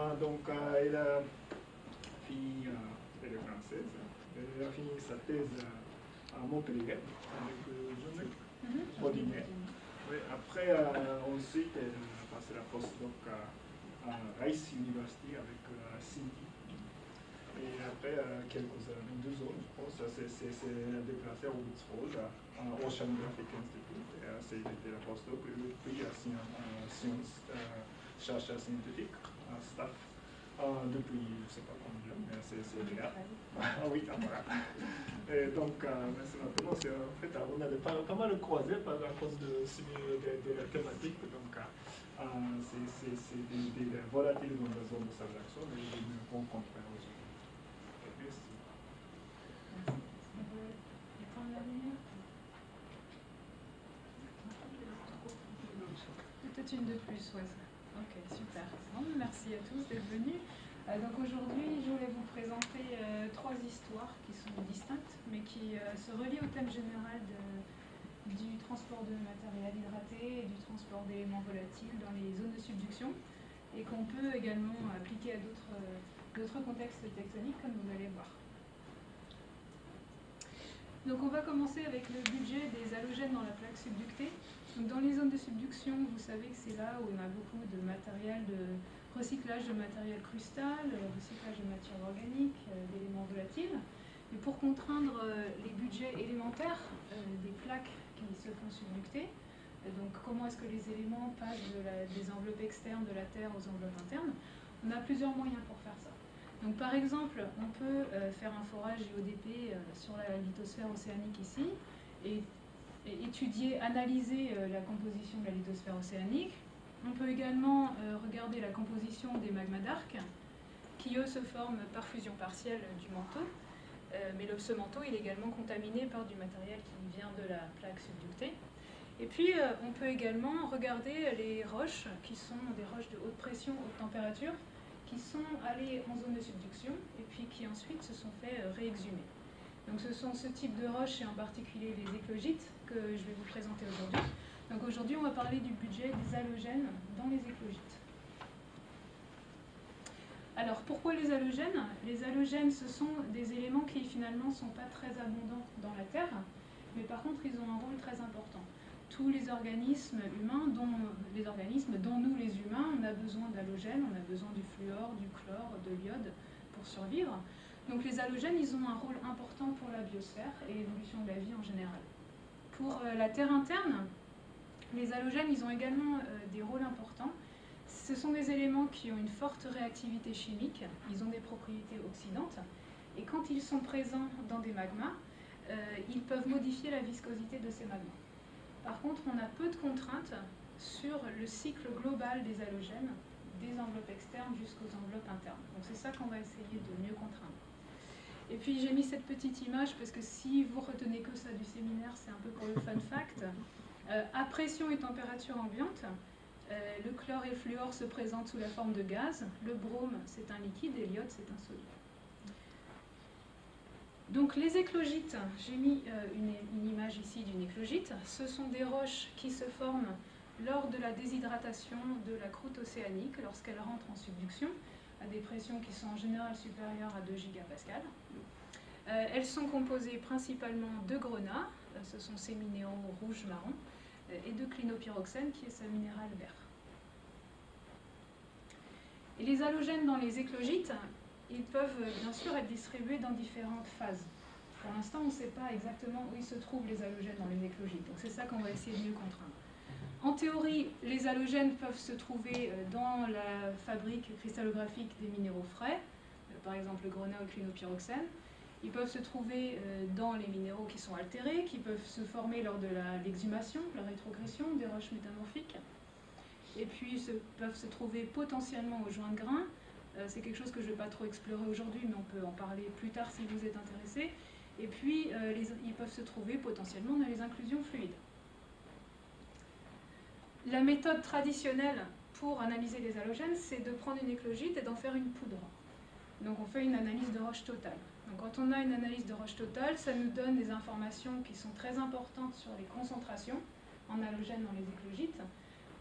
Elle a fini, elle est française, elle a fini sa thèse à Montpellier avec Jean-Luc Audinet. Après, ensuite, elle a passé la postdoc à Rice University avec Cindy. Et après, quelques années, 2 ans, je pense, c'est déplacé au Woods Hole, à Oceanographic Institute. C'était la postdoc, puis à sciences, chercheur scientifique, staff. Depuis, je ne sais pas combien, mais c'est bien. Oui, voilà. Et donc, maintenant, en fait, on a pas mal croisé à cause de la thématique. Donc, c'est des volatiles dans la zone de Sablaxon et nous rencontrons aujourd'hui. Merci. Peut-être une de plus, ouais. Ok, super. Bon, merci à tous d'être venus. Donc aujourd'hui, je voulais vous présenter 3 histoires qui sont distinctes, mais qui se relient au thème général du transport de matériel hydraté et du transport d'éléments volatiles dans les zones de subduction, et qu'on peut également appliquer à d'autres contextes tectoniques, comme vous allez voir. Donc on va commencer avec le budget des halogènes dans la plaque subductée. Donc dans les zones de subduction, vous savez que c'est là où on a beaucoup de matériel de recyclage de matériel crustal, recyclage de matières organiques, d'éléments volatiles. Et pour contraindre les budgets élémentaires des plaques qui se font subducter, donc comment est-ce que les éléments passent des enveloppes externes de la Terre aux enveloppes internes, on a plusieurs moyens pour faire ça. Donc par exemple, on peut faire un forage IODP sur la lithosphère océanique ici, et étudier, analyser la composition de la lithosphère océanique. On peut également regarder la composition des magmas d'arc, qui eux se forment par fusion partielle du manteau. Mais ce manteau il est également contaminé par du matériel qui vient de la plaque subductée. Et puis on peut également regarder les roches, qui sont des roches de haute pression, haute température, qui sont allées en zone de subduction et puis qui ensuite se sont fait réexhumer. Donc ce sont ce type de roches et en particulier les éclogites que je vais vous présenter aujourd'hui. Donc aujourd'hui on va parler du budget des halogènes dans les éclogites. Alors pourquoi les halogènes? Les halogènes ce sont des éléments qui finalement ne sont pas très abondants dans la Terre, mais par contre ils ont un rôle très important. Tous les organismes humains, dont nous les humains, on a besoin d'halogènes, on a besoin du fluor, du chlore, de l'iode pour survivre. Donc les halogènes, ils ont un rôle important pour la biosphère et l'évolution de la vie en général. Pour la Terre interne, les halogènes, ils ont également des rôles importants. Ce sont des éléments qui ont une forte réactivité chimique, ils ont des propriétés oxydantes, et quand ils sont présents dans des magmas, ils peuvent modifier la viscosité de ces magmas. Par contre, on a peu de contraintes sur le cycle global des halogènes, des enveloppes externes jusqu'aux enveloppes internes. Donc c'est ça qu'on va essayer de mieux contraindre. Et puis j'ai mis cette petite image parce que si vous retenez que ça du séminaire, c'est un peu pour le fun fact. À pression et température ambiante, le chlore et le fluor se présentent sous la forme de gaz, le brome c'est un liquide et l'iode c'est un solide. Donc les éclogites, j'ai mis une image ici d'une éclogite, ce sont des roches qui se forment lors de la déshydratation de la croûte océanique, lorsqu'elle rentre en subduction, à des pressions qui sont en général supérieures à 2 gigapascales. Elles sont composées principalement de grenat, ce sont ces minéraux rouge-marron, et de clinopyroxène qui est ce minéral vert. Et les halogènes dans les éclogites, ils peuvent bien sûr être distribués dans différentes phases. Pour l'instant, on ne sait pas exactement où ils se trouvent les halogènes dans les éclogites, donc c'est ça qu'on va essayer de mieux contraindre. En théorie, les halogènes peuvent se trouver dans la fabrique cristallographique des minéraux frais, par exemple le grenat ou le clinopyroxène. Ils peuvent se trouver dans les minéraux qui sont altérés, qui peuvent se former lors de l'exhumation, la rétrogression des roches métamorphiques. Et puis peuvent se trouver potentiellement aux joints de grains. C'est quelque chose que je ne vais pas trop explorer aujourd'hui, mais on peut en parler plus tard si vous êtes intéressé. Et puis ils peuvent se trouver potentiellement dans les inclusions fluides. La méthode traditionnelle pour analyser les halogènes, c'est de prendre une éclogite et d'en faire une poudre. Donc on fait une analyse de roche totale. Donc quand on a une analyse de roche totale, ça nous donne des informations qui sont très importantes sur les concentrations en halogènes dans les éclogites.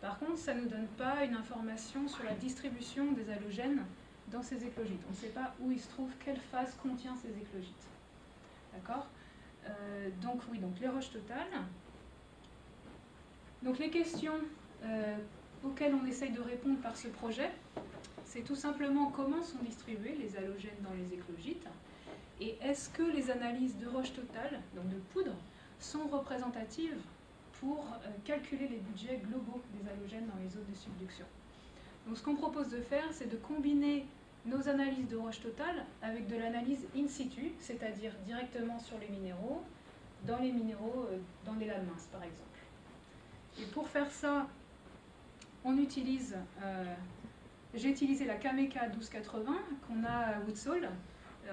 Par contre, ça ne nous donne pas une information sur la distribution des halogènes dans ces éclogites. On ne sait pas où il se trouve, quelle phase contient ces éclogites. D'accord? Donc oui, donc les roches totales. Donc les questions auxquelles on essaye de répondre par ce projet, c'est tout simplement comment sont distribués les halogènes dans les éclogites et est-ce que les analyses de roches totales, donc de poudre, sont représentatives pour calculer les budgets globaux des halogènes dans les zones de subduction. Donc ce qu'on propose de faire, c'est de combiner nos analyses de roches totales avec de l'analyse in situ, c'est-à-dire directement sur les minéraux, dans les lames minces par exemple. Et pour faire ça, j'ai utilisé la Cameca 1280 qu'on a à Woodsole,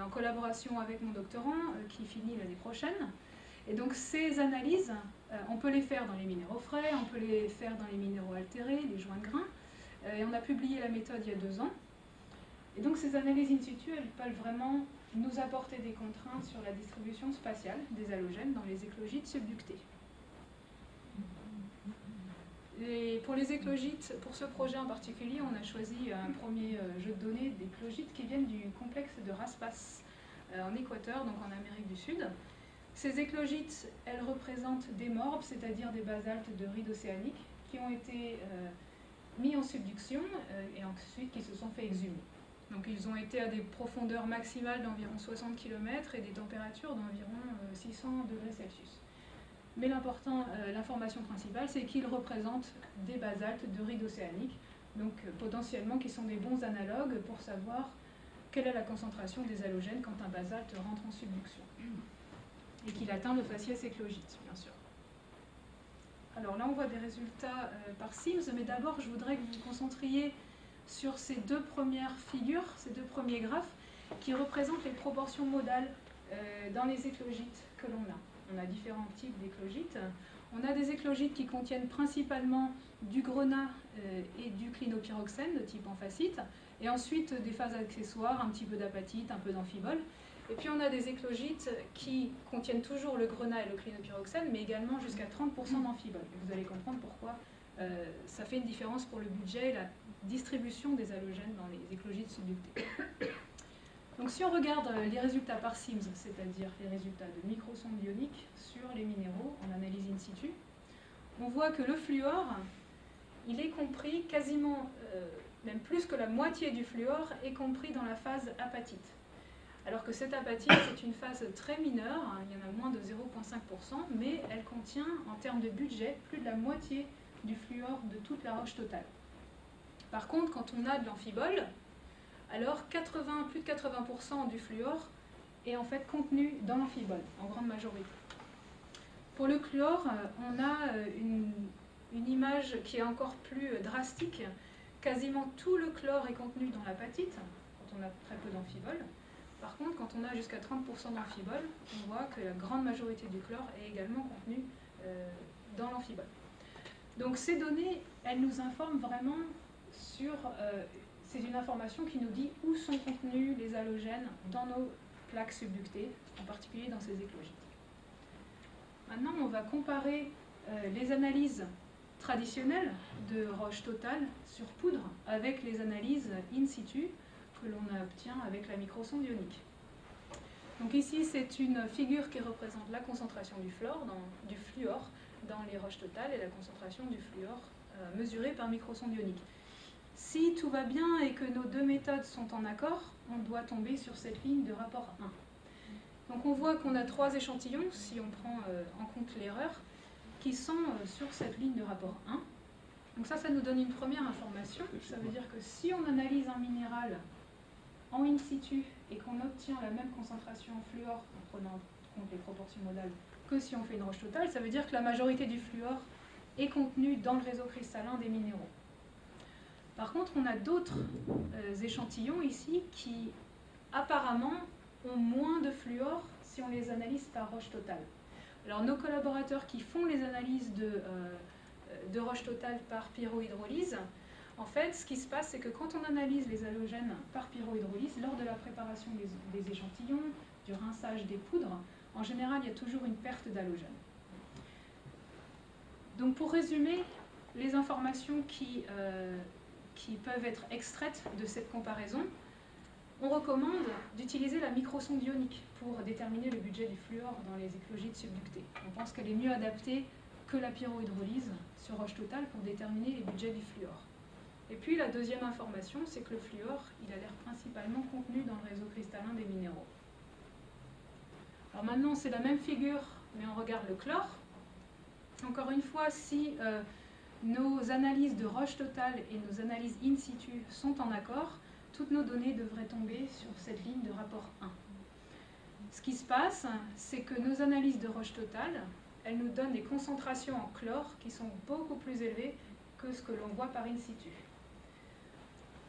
en collaboration avec mon doctorant qui finit l'année prochaine. Et donc ces analyses, on peut les faire dans les minéraux frais, on peut les faire dans les minéraux altérés, les joints de grains. Et on a publié la méthode il y a 2 ans. Et donc ces analyses in situ, elles peuvent vraiment nous apporter des contraintes sur la distribution spatiale des halogènes dans les éclogites subductées. Et pour les éclogites, pour ce projet en particulier, on a choisi un premier jeu de données d'éclogites qui viennent du complexe de Raspas en Équateur, donc en Amérique du Sud. Ces éclogites, elles représentent des morbes, c'est-à-dire des basaltes de rides océaniques qui ont été mis en subduction et ensuite qui se sont fait exhumer. Donc ils ont été à des profondeurs maximales d'environ 60 km et des températures d'environ 600 degrés Celsius. Mais l'information principale, c'est qu'ils représentent des basaltes de rides océaniques, donc potentiellement qui sont des bons analogues pour savoir quelle est la concentration des halogènes quand un basalte rentre en subduction et qu'il atteint le faciès éclogite, bien sûr. Alors là, on voit des résultats par Sims, mais d'abord, je voudrais que vous vous concentriez sur ces 2 premières figures, ces 2 premiers graphes, qui représentent les proportions modales dans les éclogites que l'on a. On a différents types d'éclogites. On a des éclogites qui contiennent principalement du grenat et du clinopyroxène de type amphacite, et ensuite des phases accessoires, un petit peu d'apatite, un peu d'amphibole. Et puis on a des éclogites qui contiennent toujours le grenat et le clinopyroxène, mais également jusqu'à 30% d'amphibole. Vous allez comprendre pourquoi ça fait une différence pour le budget et la distribution des halogènes dans les éclogites subductées. Donc si on regarde les résultats par Sims, c'est-à-dire les résultats de microsondes ioniques sur les minéraux en analyse in situ, on voit que le fluor, il est compris quasiment, même plus que la moitié du fluor est compris dans la phase apatite. Alors que cette apatite, c'est une phase très mineure, hein, il y en a moins de 0,5%, mais elle contient, en termes de budget, plus de la moitié du fluor de toute la roche totale. Par contre, quand on a de l'amphibole, alors plus de 80% du fluor est en fait contenu dans l'amphibole, en grande majorité. Pour le chlore, on a une image qui est encore plus drastique. Quasiment tout le chlore est contenu dans l'apatite, quand on a très peu d'amphibole. Par contre, quand on a jusqu'à 30% d'amphibole, on voit que la grande majorité du chlore est également contenu dans l'amphibole. Donc ces données, elles nous informent vraiment sur... c'est une information qui nous dit où sont contenus les halogènes dans nos plaques subductées, en particulier dans ces éclogites. Maintenant, on va comparer les analyses traditionnelles de roches totales sur poudre avec les analyses in situ que l'on obtient avec la microsonde ionique. Donc ici, c'est une figure qui représente la concentration du fluor dans les roches totales et la concentration du fluor mesurée par microsonde ionique. Si tout va bien et que nos 2 méthodes sont en accord, on doit tomber sur cette ligne de rapport 1. Donc on voit qu'on a 3 échantillons, si on prend en compte l'erreur, qui sont sur cette ligne de rapport 1. Donc ça nous donne une première information. Ça veut dire que si on analyse un minéral en in situ et qu'on obtient la même concentration en fluor en prenant en compte les proportions modales que si on fait une roche totale, ça veut dire que la majorité du fluor est contenue dans le réseau cristallin des minéraux. Par contre, on a d'autres échantillons ici qui apparemment ont moins de fluor si on les analyse par roche totale. Alors nos collaborateurs qui font les analyses de roche totale par pyrohydrolyse, en fait, ce qui se passe, c'est que quand on analyse les halogènes par pyrohydrolyse, lors de la préparation des échantillons, du rinçage des poudres, en général, il y a toujours une perte d'halogènes. Donc pour résumer, les informations qui peuvent être extraites de cette comparaison, on recommande d'utiliser la microsonde ionique pour déterminer le budget du fluor dans les éclogites subductées. On pense qu'elle est mieux adaptée que la pyrohydrolyse sur roche totale pour déterminer les budgets du fluor. Et puis la deuxième information, c'est que le fluor, il a l'air principalement contenu dans le réseau cristallin des minéraux. Alors maintenant, c'est la même figure, mais on regarde le chlore. Encore une fois, si nos analyses de roche totale et nos analyses in situ sont en accord, toutes nos données devraient tomber sur cette ligne de rapport 1. Ce qui se passe, c'est que nos analyses de roche totale, elles nous donnent des concentrations en chlore qui sont beaucoup plus élevées que ce que l'on voit par in situ.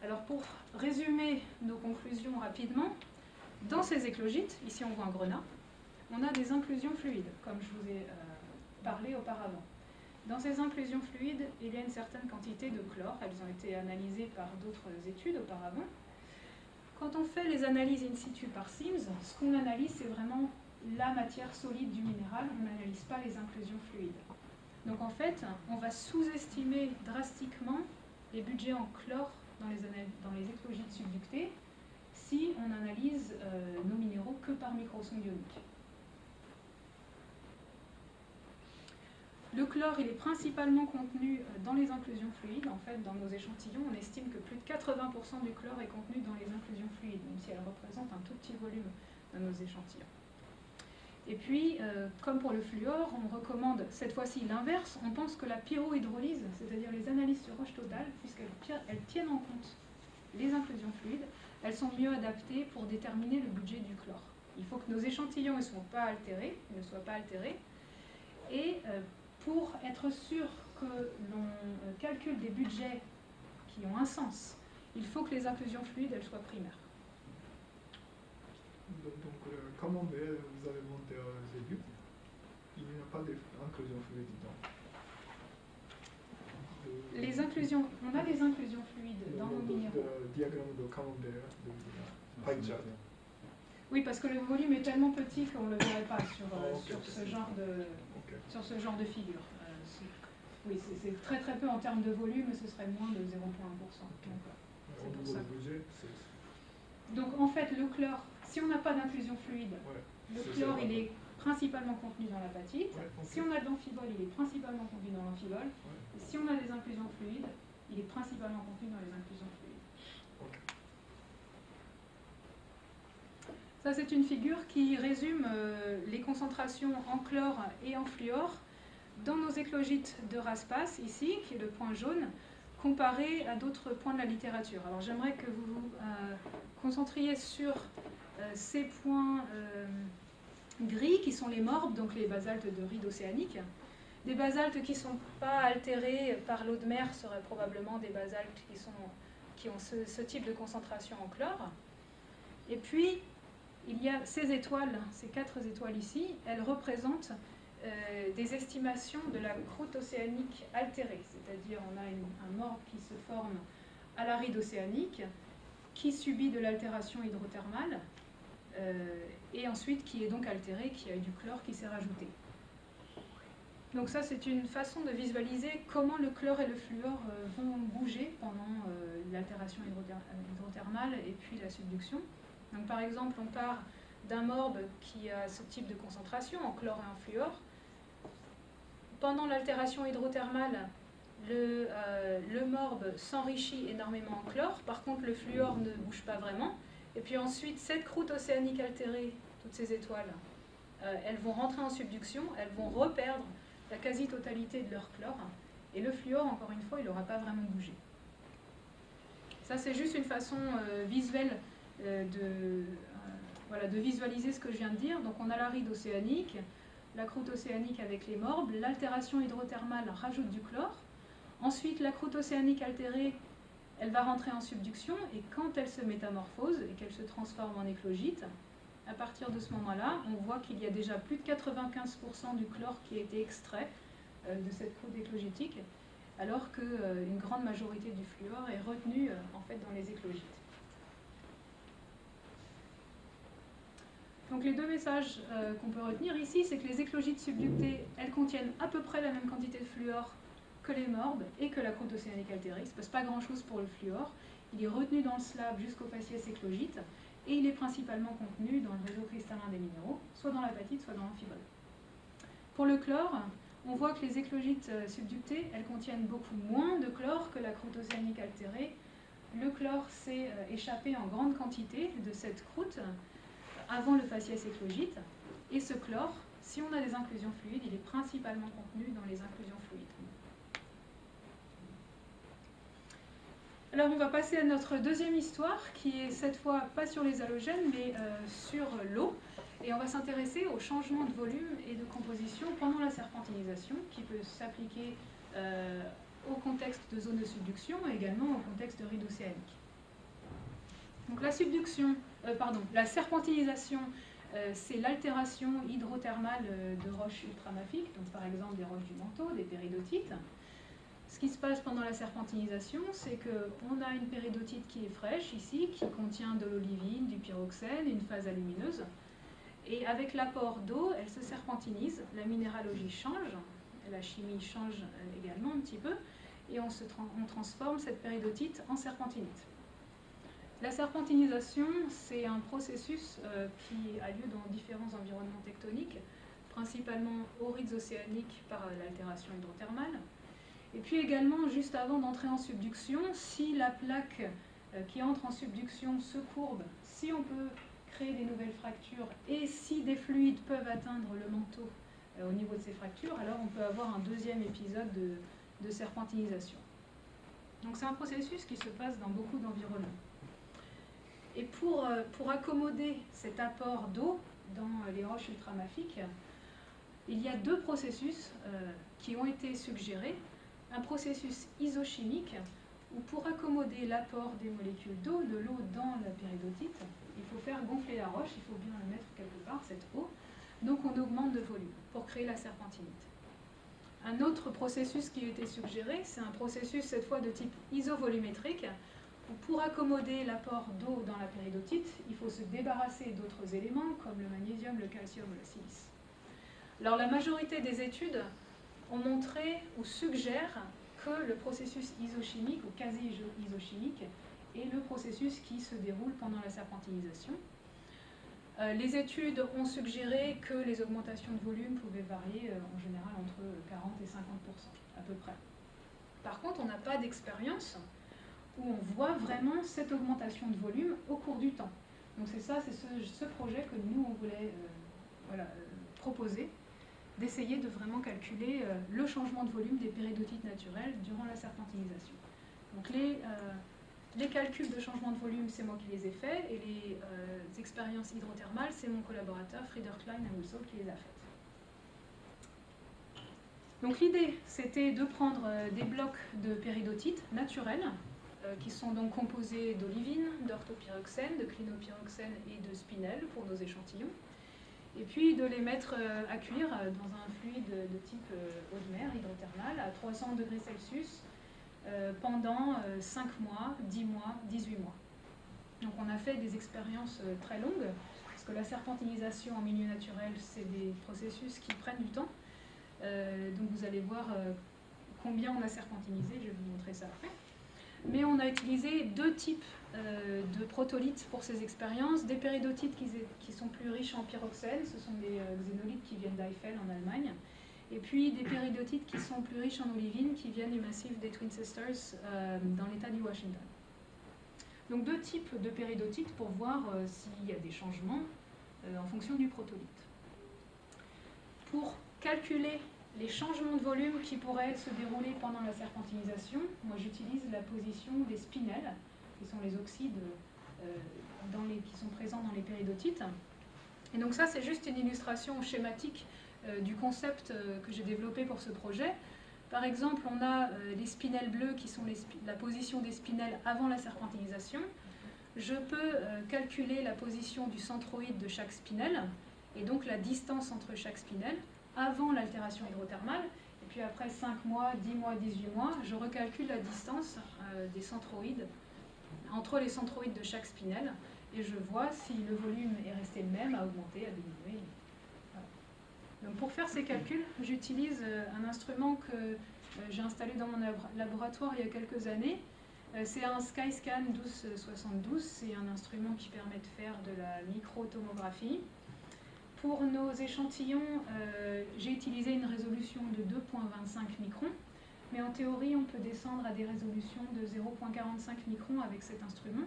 Alors pour résumer nos conclusions rapidement, dans ces éclogites, ici on voit un grenat, on a des inclusions fluides, comme je vous ai parlé auparavant. Dans ces inclusions fluides, il y a une certaine quantité de chlore. Elles ont été analysées par d'autres études auparavant. Quand on fait les analyses in situ par SIMS, ce qu'on analyse, c'est vraiment la matière solide du minéral. On n'analyse pas les inclusions fluides. Donc en fait, on va sous-estimer drastiquement les budgets en chlore dans les éclogites subductées si on analyse nos minéraux que par microsonde ionique. Le chlore, il est principalement contenu dans les inclusions fluides. En fait, dans nos échantillons, on estime que plus de 80% du chlore est contenu dans les inclusions fluides, même si elles représentent un tout petit volume dans nos échantillons. Et puis, comme pour le fluor, on recommande cette fois-ci l'inverse. On pense que la pyrohydrolyse, c'est-à-dire les analyses sur roche totale, puisqu'elles tiennent en compte les inclusions fluides, elles sont mieux adaptées pour déterminer le budget du chlore. Il faut que nos échantillons ne soient pas altérés, et pour être sûr que l'on calcule des budgets qui ont un sens, il faut que les inclusions fluides elles soient primaires. Donc comme vous avez monté au début, il n'y a pas d'inclusion fluide dedans. On a des inclusions fluides dans nos minéraux. Le diagramme de Camembert, de pie chart. Oui, parce que le volume est tellement petit qu'on ne le verrait pas sur ce genre de figure. Oui, c'est très très peu en termes de volume, ce serait moins de 0,1%. C'est pour ça. Donc en fait, le chlore, si on n'a pas d'inclusion fluide, le chlore il est principalement contenu dans l'apatite. Si on a de l'amphibole, il est principalement contenu dans l'amphibole. Et si on a des inclusions fluides, il est principalement contenu dans les inclusions fluides. Ça, c'est une figure qui résume les concentrations en chlore et en fluor dans nos éclogites de Raspace, ici, qui est le point jaune, comparé à d'autres points de la littérature. Alors, j'aimerais que vous vous concentriez sur ces points gris, qui sont les morbes, donc les basaltes de rides océaniques. Des basaltes qui ne sont pas altérés par l'eau de mer seraient probablement des basaltes qui ont ce type de concentration en chlore. Et puis, il y a ces étoiles, ces 4 étoiles ici, elles représentent des estimations de la croûte océanique altérée, c'est-à-dire on a un morbe qui se forme à la ride océanique, qui subit de l'altération hydrothermale, et ensuite qui est donc altéré, qui a eu du chlore qui s'est rajouté. Donc ça, c'est une façon de visualiser comment le chlore et le fluor vont bouger pendant l'altération hydrothermale et puis la subduction. Donc par exemple, on part d'un morbe qui a ce type de concentration en chlore et en fluor. Pendant l'altération hydrothermale, le morbe s'enrichit énormément en chlore. Par contre, le fluor ne bouge pas vraiment. Et puis ensuite, cette croûte océanique altérée, toutes ces étoiles, elles vont rentrer en subduction, elles vont reperdre la quasi-totalité de leur chlore. Et le fluor, encore une fois, il n'aura pas vraiment bougé. Ça, c'est juste une façon visuelle de visualiser ce que je viens de dire. Donc on a la ride océanique, la croûte océanique avec les morbes, l'altération hydrothermale rajoute du chlore. Ensuite, la croûte océanique altérée, elle va rentrer en subduction, et quand elle se métamorphose et qu'elle se transforme en éclogite, à partir de ce moment-là, on voit qu'il y a déjà plus de 95% du chlore qui a été extrait de cette croûte éclogitique, alors qu'une grande majorité du fluor est retenue en fait dans les éclogites. Donc les deux messages qu'on peut retenir ici, c'est que les éclogites subductées, elles contiennent à peu près la même quantité de fluor que les morbes et que la croûte océanique altérée. Il ne se passe pas grand-chose pour le fluor. Il est retenu dans le slab jusqu'au faciès éclogite et il est principalement contenu dans le réseau cristallin des minéraux, soit dans l'apatite, soit dans l'amphibole. Pour le chlore, on voit que les éclogites subductées, elles contiennent beaucoup moins de chlore que la croûte océanique altérée. Le chlore s'est échappé en grande quantité de cette croûte avant le faciès éclogite. Et ce chlore, si on a des inclusions fluides, il est principalement contenu dans les inclusions fluides. Alors on va passer à notre deuxième histoire, qui est cette fois pas sur les halogènes, mais sur l'eau. Et on va s'intéresser au changement de volume et de composition pendant la serpentinisation, qui peut s'appliquer au contexte de zone de subduction et également au contexte de ride océanique. Donc la serpentinisation, c'est l'altération hydrothermale de roches ultramafiques, donc par exemple des roches du manteau, des péridotites. Ce qui se passe pendant la serpentinisation, c'est qu'on a une péridotite qui est fraîche ici, qui contient de l'olivine, du pyroxène, une phase alumineuse. Et avec l'apport d'eau, elle se serpentinise, la minéralogie change, la chimie change également un petit peu, et on transforme cette péridotite en serpentinite. La serpentinisation, c'est un processus qui a lieu dans différents environnements tectoniques, principalement aux rides océaniques par l'altération hydrothermale. Et puis également, juste avant d'entrer en subduction, si la plaque qui entre en subduction se courbe, si on peut créer des nouvelles fractures et si des fluides peuvent atteindre le manteau au niveau de ces fractures, alors on peut avoir un deuxième épisode de serpentinisation. Donc c'est un processus qui se passe dans beaucoup d'environnements. Et pour accommoder cet apport d'eau dans les roches ultramafiques, il y a deux processus qui ont été suggérés. Un processus isochimique, où pour accommoder l'apport des molécules d'eau, de l'eau dans la péridotite, il faut faire gonfler la roche, il faut bien la mettre quelque part, cette eau. Donc on augmente de volume pour créer la serpentinite. Un autre processus qui a été suggéré, c'est un processus cette fois de type isovolumétrique, où pour accommoder l'apport d'eau dans la péridotite, il faut se débarrasser d'autres éléments comme le magnésium, le calcium ou le silice. Alors la majorité des études ont montré ou suggèrent que le processus isochimique ou quasi-isochimique est le processus qui se déroule pendant la serpentinisation. Les études ont suggéré que les augmentations de volume pouvaient varier en général entre 40 et 50% à peu près. Par contre, on n'a pas d'expérience où on voit vraiment cette augmentation de volume au cours du temps. Donc c'est ce projet que nous on voulait proposer, d'essayer de vraiment calculer le changement de volume des péridotites naturelles durant la serpentinisation. Donc les calculs de changement de volume, c'est moi qui les ai faits, et les expériences hydrothermales, c'est mon collaborateur Frieder Klein à Wilson qui les a faites. Donc l'idée, c'était de prendre des blocs de péridotites naturels, qui sont donc composés d'olivine, d'orthopyroxène, de clinopyroxène et de spinel pour nos échantillons, et puis de les mettre à cuire dans un fluide de type eau de mer hydrothermale à 300 degrés Celsius pendant 5 mois, 10 mois, 18 mois. Donc on a fait des expériences très longues, parce que la serpentinisation en milieu naturel, c'est des processus qui prennent du temps. Donc vous allez voir combien on a serpentinisé, je vais vous montrer ça après. Mais on a utilisé deux types de protolithes pour ces expériences, des péridotites qui sont plus riches en pyroxène, ce sont des xénolithes qui viennent d'Eifel en Allemagne, et puis des péridotites qui sont plus riches en olivine qui viennent du massif des Twin Sisters dans l'état du Washington. Donc deux types de péridotites pour voir s'il y a des changements en fonction du protolithe. Pour calculer les changements de volume qui pourraient se dérouler pendant la serpentinisation, moi j'utilise la position des spinels, qui sont les oxydes qui sont présents dans les péridotites. Et donc ça, c'est juste une illustration schématique du concept que j'ai développé pour ce projet. Par exemple, on a les spinels bleus qui sont la position des spinels avant la serpentinisation. Je peux calculer la position du centroïde de chaque spinel, et donc la distance entre chaque spinel, avant l'altération hydrothermale, et puis après 5 mois, 10 mois, 18 mois, je recalcule la distance des centroïdes, entre les centroïdes de chaque spinel, et je vois si le volume est resté le même, a augmenté, a diminué. Voilà. Donc pour faire ces calculs, j'utilise un instrument que j'ai installé dans mon laboratoire il y a quelques années. C'est un Skyscan 1272, c'est un instrument qui permet de faire de la microtomographie. Pour nos échantillons, j'ai utilisé une résolution de 2,25 microns, mais en théorie, on peut descendre à des résolutions de 0,45 microns avec cet instrument.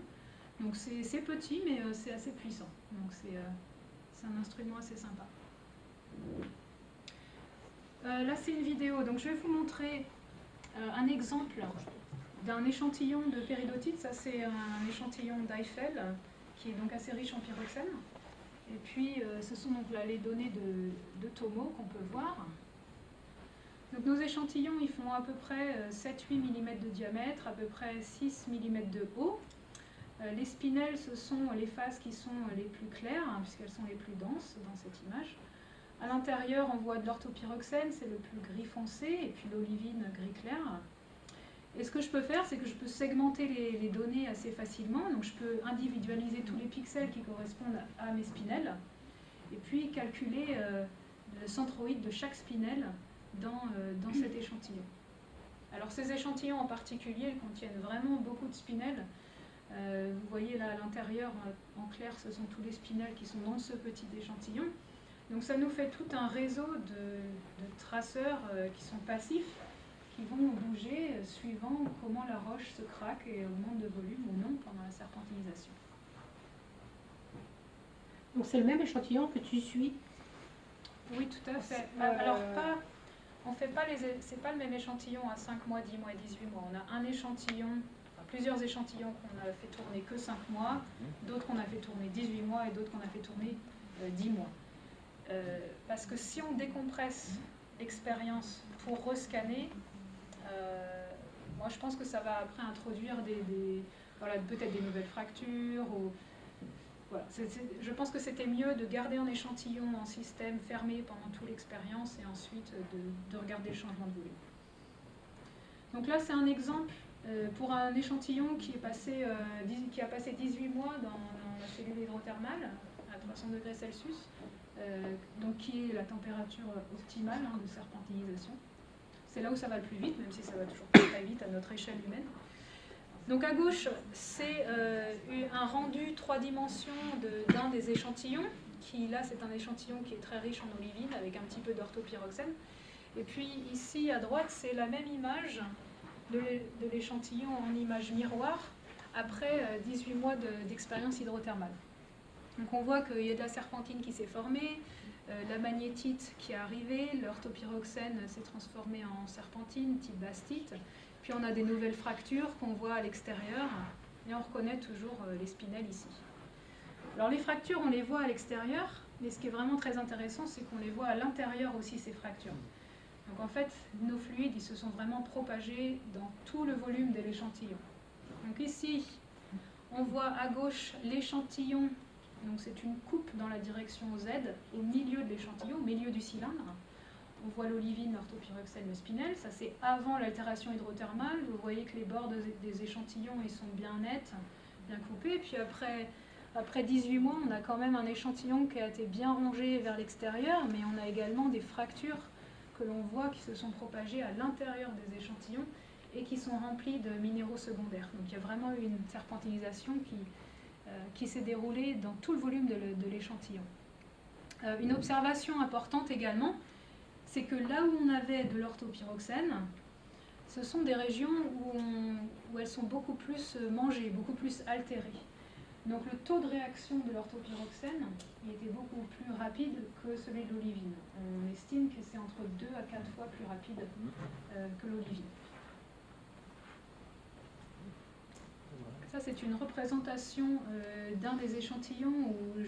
Donc c'est petit, mais c'est assez puissant. Donc c'est un instrument assez sympa. Là, c'est une vidéo. Donc je vais vous montrer un exemple d'un échantillon de péridotite. Ça, c'est un échantillon d'Eiffel qui est donc assez riche en pyroxène. Et puis, ce sont donc là les données de Tomo qu'on peut voir. Donc nos échantillons, ils font à peu près 7-8 mm de diamètre, à peu près 6 mm de haut. Les spinels, ce sont les phases qui sont les plus claires, hein, puisqu'elles sont les plus denses dans cette image. À l'intérieur, on voit de l'orthopyroxène, c'est le plus gris foncé, et puis l'olivine gris clair. Et ce que je peux faire, c'est que je peux segmenter les données assez facilement. Donc je peux individualiser tous les pixels qui correspondent à mes spinels, et puis calculer le centroïde de chaque spinel dans cet échantillon. Alors ces échantillons en particulier contiennent vraiment beaucoup de spinels. Vous voyez là à l'intérieur, en clair, ce sont tous les spinels qui sont dans ce petit échantillon. Donc ça nous fait tout un réseau de traceurs qui sont passifs, qui vont bouger suivant comment la roche se craque et augmente de volume ou non pendant la serpentinisation. Donc c'est le même échantillon que tu suis? Oui, tout à fait. Alors on fait pas c'est pas le même échantillon à 5 mois, 10 mois et 18 mois. On a un échantillon, plusieurs échantillons qu'on a fait tourner que 5 mois, d'autres qu'on a fait tourner 18 mois et d'autres qu'on a fait tourner 10 mois. Parce que si on décompresse l'expérience pour rescanner, moi je pense que ça va après introduire voilà, peut-être des nouvelles fractures. Voilà. Je pense que c'était mieux de garder un échantillon en système fermé pendant toute l'expérience et ensuite de regarder le changement de volume. Donc là c'est un exemple pour un échantillon qui a passé 18 mois dans la cellule hydrothermale à 300 degrés Celsius, donc qui est la température optimale de serpentinisation. C'est là où ça va le plus vite, même si ça va toujours pas très vite à notre échelle humaine. Donc à gauche, c'est un rendu 3 dimensions d'un des échantillons, qui là c'est un échantillon qui est très riche en olivine avec un petit peu d'orthopyroxène. Et puis ici à droite, c'est la même image de l'échantillon en image miroir après 18 mois d'expérience hydrothermale. Donc on voit qu'il y a de la serpentine qui s'est formée, la magnétite qui est arrivée, l'orthopyroxène s'est transformé en serpentine, type bastite, puis on a des nouvelles fractures qu'on voit à l'extérieur, et on reconnaît toujours les spinels ici. Alors les fractures, on les voit à l'extérieur, mais ce qui est vraiment très intéressant, c'est qu'on les voit à l'intérieur aussi, ces fractures. Donc en fait, nos fluides, ils se sont vraiment propagés dans tout le volume de l'échantillon. Donc ici, on voit à gauche l'échantillon. Donc c'est une coupe dans la direction Z, au milieu de l'échantillon, au milieu du cylindre. On voit l'olivine, l'orthopyroxène, le spinel. Ça c'est avant l'altération hydrothermale. Vous voyez que les bords des échantillons ils sont bien nets, bien coupés. Puis après 18 mois, on a quand même un échantillon qui a été bien rongé vers l'extérieur, mais on a également des fractures que l'on voit qui se sont propagées à l'intérieur des échantillons et qui sont remplies de minéraux secondaires. Donc il y a vraiment eu une serpentinisation qui s'est déroulée dans tout le volume de l'échantillon. Une observation importante également, c'est que là où on avait de l'orthopyroxène, ce sont des régions où elles sont beaucoup plus mangées, beaucoup plus altérées. Donc le taux de réaction de l'orthopyroxène était beaucoup plus rapide que celui de l'olivine. On estime que c'est entre 2 à 4 fois plus rapide que l'olivine. Ça, c'est une représentation d'un des échantillons où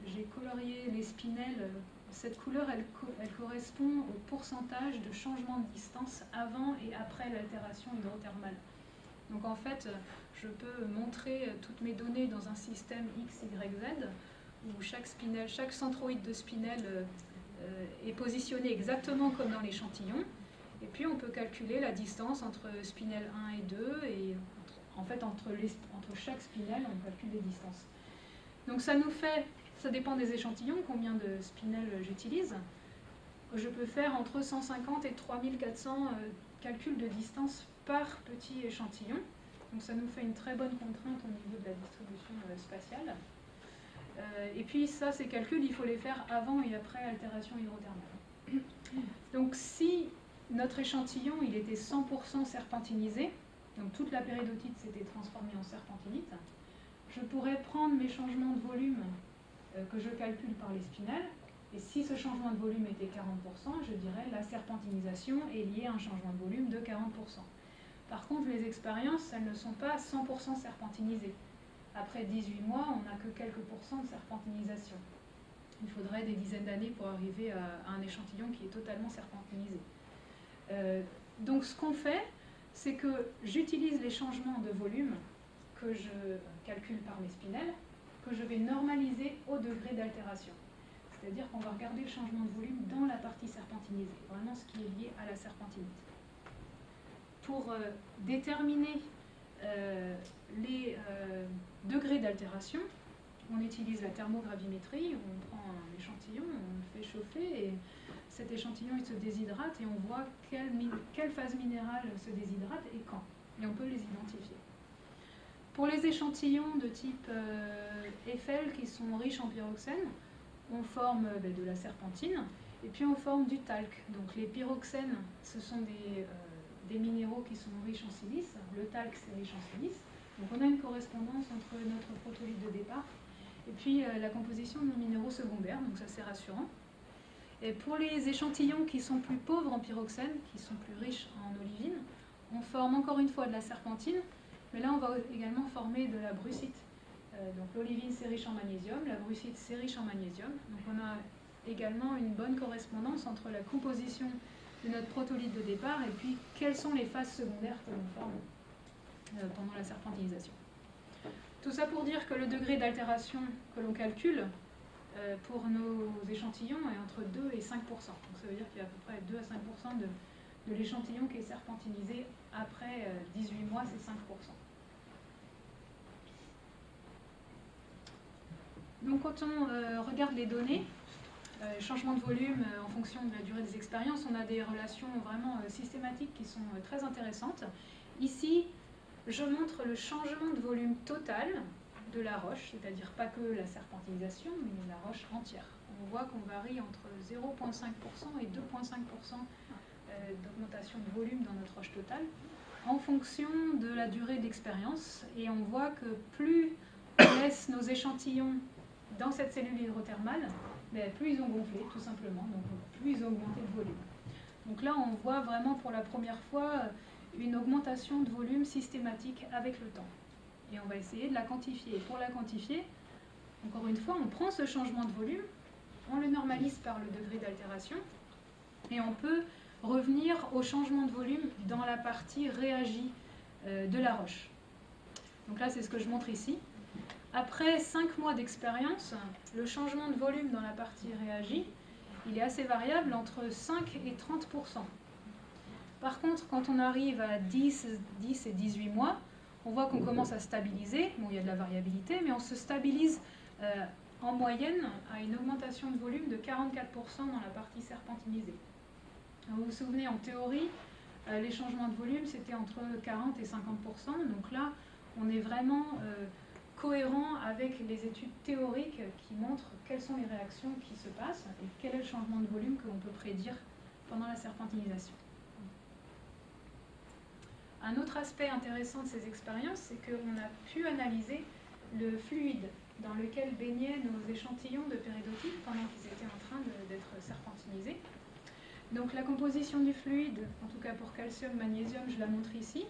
j'ai colorié les spinels. Cette couleur, elle correspond au pourcentage de changement de distance avant et après l'altération hydrothermale. Donc en fait, je peux montrer toutes mes données dans un système X, Y, Z, où chaque centroïde de spinel est positionné exactement comme dans l'échantillon. Et puis on peut calculer la distance entre spinel 1 et 2, et en fait entre chaque spinel, on calcule les distances. Donc ça dépend des échantillons, combien de spinels j'utilise. Je peux faire entre 150 et 3400 calcul de distance par petit échantillon. Donc ça nous fait une très bonne contrainte au niveau de la distribution spatiale. Et puis ça, ces calculs, il faut les faire avant et après altération hydrothermale. Donc si notre échantillon il était 100% serpentinisé, donc toute la péridotite s'était transformée en serpentinite, je pourrais prendre mes changements de volume que je calcule par les spinels, et si ce changement de volume était 40%, je dirais la serpentinisation est liée à un changement de volume de 40%. Par contre, les expériences, elles ne sont pas 100% serpentinisées. Après 18 mois, on n'a que quelques pourcents de serpentinisation. Il faudrait des dizaines d'années pour arriver à un échantillon qui est totalement serpentinisé. Donc ce qu'on fait, c'est que j'utilise les changements de volume que je calcule par mes spinels, que je vais normaliser au degré d'altération. C'est-à-dire qu'on va regarder le changement de volume dans la partie serpentinisée, vraiment ce qui est lié à la serpentinite. Pour déterminer les degrés d'altération, on utilise la thermogravimétrie, on prend un échantillon, on le fait chauffer et cet échantillon il se déshydrate et on voit quelle phase minérale se déshydrate et quand. Et on peut les identifier. Pour les échantillons de type Eiffel qui sont riches en pyroxène, on forme de la serpentine et puis on forme du talc. Donc les pyroxènes, ce sont des minéraux qui sont riches en silice. Le talc, c'est riche en silice. Donc on a une correspondance entre notre protolithe de départ et puis la composition de nos minéraux secondaires, donc ça c'est rassurant. Et pour les échantillons qui sont plus pauvres en pyroxène, qui sont plus riches en olivine, on forme encore une fois de la serpentine, mais là on va également former de la brucite. Donc l'olivine c'est riche en magnésium, la brucite c'est riche en magnésium. Donc on a également une bonne correspondance entre la composition de notre protolithe de départ et puis quelles sont les phases secondaires que l'on forme pendant la serpentinisation. Tout ça pour dire que le degré d'altération que l'on calcule pour nos échantillons est entre 2 et 5%. Donc ça veut dire qu'il y a à peu près 2 à 5% de l'échantillon qui est serpentinisé après 18 mois, c'est 5%. Donc quand on regarde les données, changement de volume en fonction de la durée des expériences, on a des relations vraiment systématiques qui sont très intéressantes. Ici, je montre le changement de volume total de la roche, c'est-à-dire pas que la serpentinisation, mais la roche entière. On voit qu'on varie entre 0,5% et 2,5% d'augmentation de volume dans notre roche totale en fonction de la durée d'expérience. Et on voit que plus on laisse nos échantillons dans cette cellule hydrothermale, plus ils ont gonflé, tout simplement, donc plus ils ont augmenté de volume. Donc là, on voit vraiment pour la première fois une augmentation de volume systématique avec le temps. Et on va essayer de la quantifier. Et pour la quantifier, encore une fois, on prend ce changement de volume, on le normalise par le degré d'altération, et on peut revenir au changement de volume dans la partie réagie de la roche. Donc là, c'est ce que je montre ici. Après 5 mois d'expérience, le changement de volume dans la partie réagie, il est assez variable entre 5 et 30%. Par contre, quand on arrive à 10 et 18 mois, on voit qu'on commence à stabiliser. Bon, il y a de la variabilité, mais on se stabilise en moyenne à une augmentation de volume de 44% dans la partie serpentinisée. Alors, vous vous souvenez, en théorie, les changements de volume, c'était entre 40 et 50%. Donc là, on est vraiment cohérent avec les études théoriques qui montrent quelles sont les réactions qui se passent et quel est le changement de volume que l'on peut prédire pendant la serpentinisation. Un autre aspect intéressant de ces expériences, c'est qu'on a pu analyser le fluide dans lequel baignaient nos échantillons de péridotite pendant qu'ils étaient en train d'être serpentinisés. Donc la composition du fluide, en tout cas pour calcium, magnésium, je la montre ici.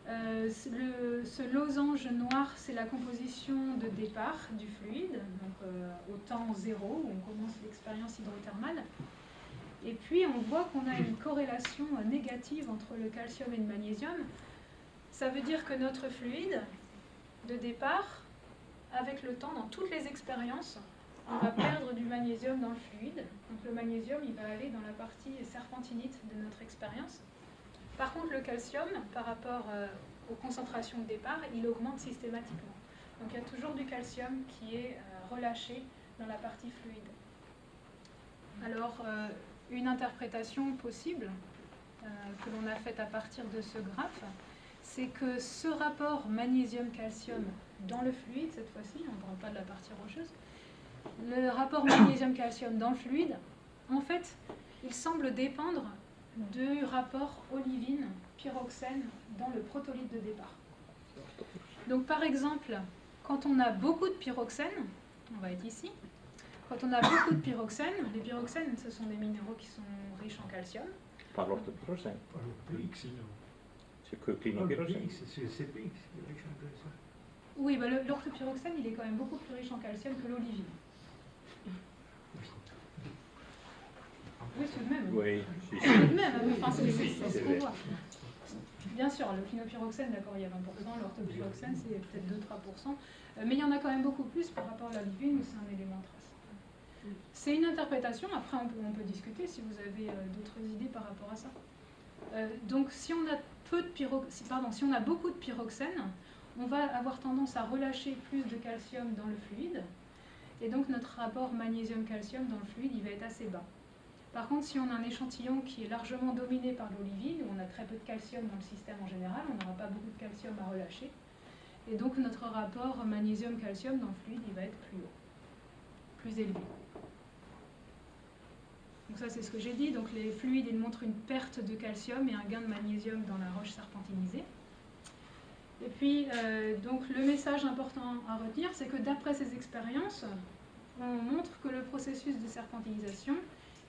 Ce losange noir, c'est la composition de départ du fluide, donc au temps 0, où on commence l'expérience hydrothermale. Et puis on voit qu'on a une corrélation négative entre le calcium et le magnésium. Ça veut dire que notre fluide de départ, avec le temps, dans toutes les expériences, on va perdre du magnésium dans le fluide. Donc le magnésium, il va aller dans la partie serpentinite de notre expérience. Par contre, le calcium, par rapport aux concentrations de départ, il augmente systématiquement. Donc il y a toujours du calcium qui est relâché dans la partie fluide. Alors, une interprétation possible, que l'on a faite à partir de ce graphe, c'est que ce rapport magnésium-calcium dans le fluide, cette fois-ci, on ne parle pas de la partie rocheuse, le rapport magnésium-calcium dans le fluide, en fait, il semble dépendre du rapport olivine-pyroxène dans le protolyte de départ. Donc par exemple, quand on a beaucoup de pyroxène, on va être ici, quand on a beaucoup de pyroxène, les pyroxènes, ce sont des minéraux qui sont riches en calcium. Par l'orthopyrocène. Par le PX, non. C'est que clinopyrocène. C'est PX qui est riche en calcium. Oui, bah l'orthopyroxène, il est quand même beaucoup plus riche en calcium que l'olivine. Oui, tout de même. Oui, si, Tout de même, enfin, c'est ce qu'on voit. Bien sûr, le clinopyroxène, d'accord, il y a 20%, l'orthopyroxène, c'est peut-être 2-3%, mais il y en a quand même beaucoup plus par rapport à l'olivine où c'est un élément trace. C'est une interprétation, après on peut discuter si vous avez d'autres idées par rapport à ça. Donc si on a si on a beaucoup de pyroxène, on va avoir tendance à relâcher plus de calcium dans le fluide, et donc notre rapport magnésium-calcium dans le fluide, il va être assez bas. Par contre, si on a un échantillon qui est largement dominé par l'olivine, où on a très peu de calcium dans le système en général, on n'aura pas beaucoup de calcium à relâcher. Et donc notre rapport magnésium-calcium dans le fluide, il va être plus haut, plus élevé. Donc ça, c'est ce que j'ai dit. Donc les fluides, ils montrent une perte de calcium et un gain de magnésium dans la roche serpentinisée. Et puis, donc le message important à retenir, c'est que d'après ces expériences, on montre que le processus de serpentinisation,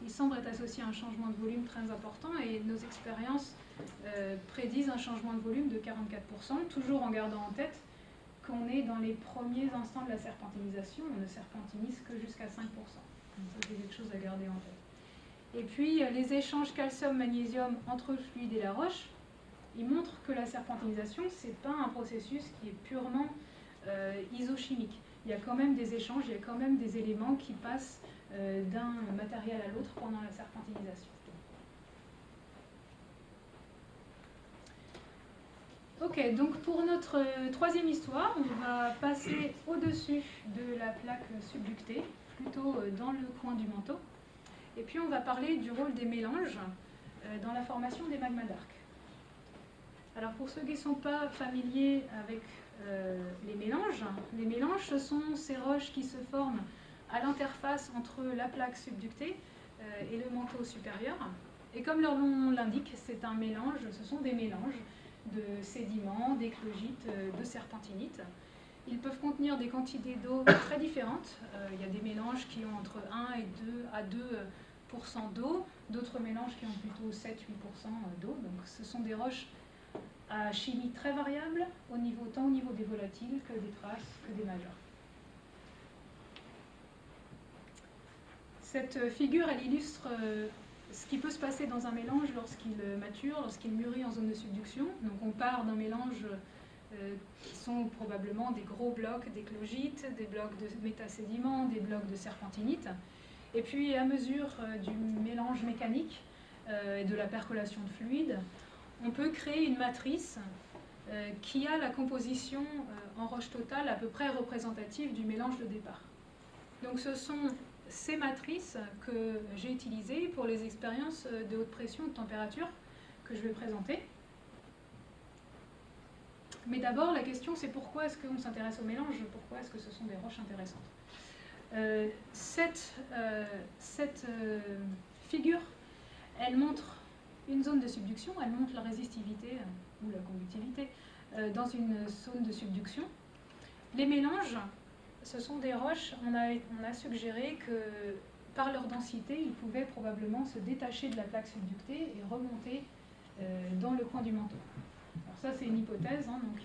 il semble être associé à un changement de volume très important, et nos expériences prédisent un changement de volume de 44%, toujours en gardant en tête qu'on est dans les premiers instants de la serpentinisation. On ne serpentinise que jusqu'à 5%. Donc ça, c'est quelque chose à garder en tête. Et puis, les échanges calcium-magnésium entre le fluide et la roche, ils montrent que la serpentinisation, ce n'est pas un processus qui est purement isochimique. Il y a quand même des échanges, il y a quand même des éléments qui passent d'un matériel à l'autre pendant la serpentinisation. Ok, donc pour notre troisième histoire, on va passer au-dessus de la plaque subductée, plutôt dans le coin du manteau. Et puis on va parler du rôle des mélanges dans la formation des magmas d'arc. Alors pour ceux qui ne sont pas familiers avec les mélanges, ce sont ces roches qui se forment à l'interface entre la plaque subductée et le manteau supérieur. Et comme leur nom l'indique, c'est un mélange, ce sont des mélanges de sédiments, d'éclogites, de serpentinite. Ils peuvent contenir des quantités d'eau très différentes. Il y a des mélanges qui ont entre 1 et 2 à 2% d'eau, d'autres mélanges qui ont plutôt 7-8% d'eau. Donc ce sont des roches à chimie très variable, tant au niveau des volatiles que des traces, que des majeurs. Cette figure, elle illustre ce qui peut se passer dans un mélange lorsqu'il mature, lorsqu'il mûrit en zone de subduction. Donc on part d'un mélange qui sont probablement des gros blocs d'éclogites, des blocs de métasédiments, des blocs de serpentinite. Et puis à mesure du mélange mécanique et de la percolation de fluide, on peut créer une matrice qui a la composition en roche totale à peu près représentative du mélange de départ. Donc ce sont ces matrices que j'ai utilisées pour les expériences de haute pression, de température que je vais présenter. Mais d'abord, la question c'est pourquoi est-ce qu'on s'intéresse au mélange, pourquoi est-ce que ce sont des roches intéressantes. Cette figure, elle montre une zone de subduction, elle montre la résistivité ou la conductivité dans une zone de subduction. Les mélanges, ce sont des roches, on a suggéré que par leur densité, ils pouvaient probablement se détacher de la plaque subductée et remonter dans le coin du manteau. Alors ça, c'est une hypothèse, hein, donc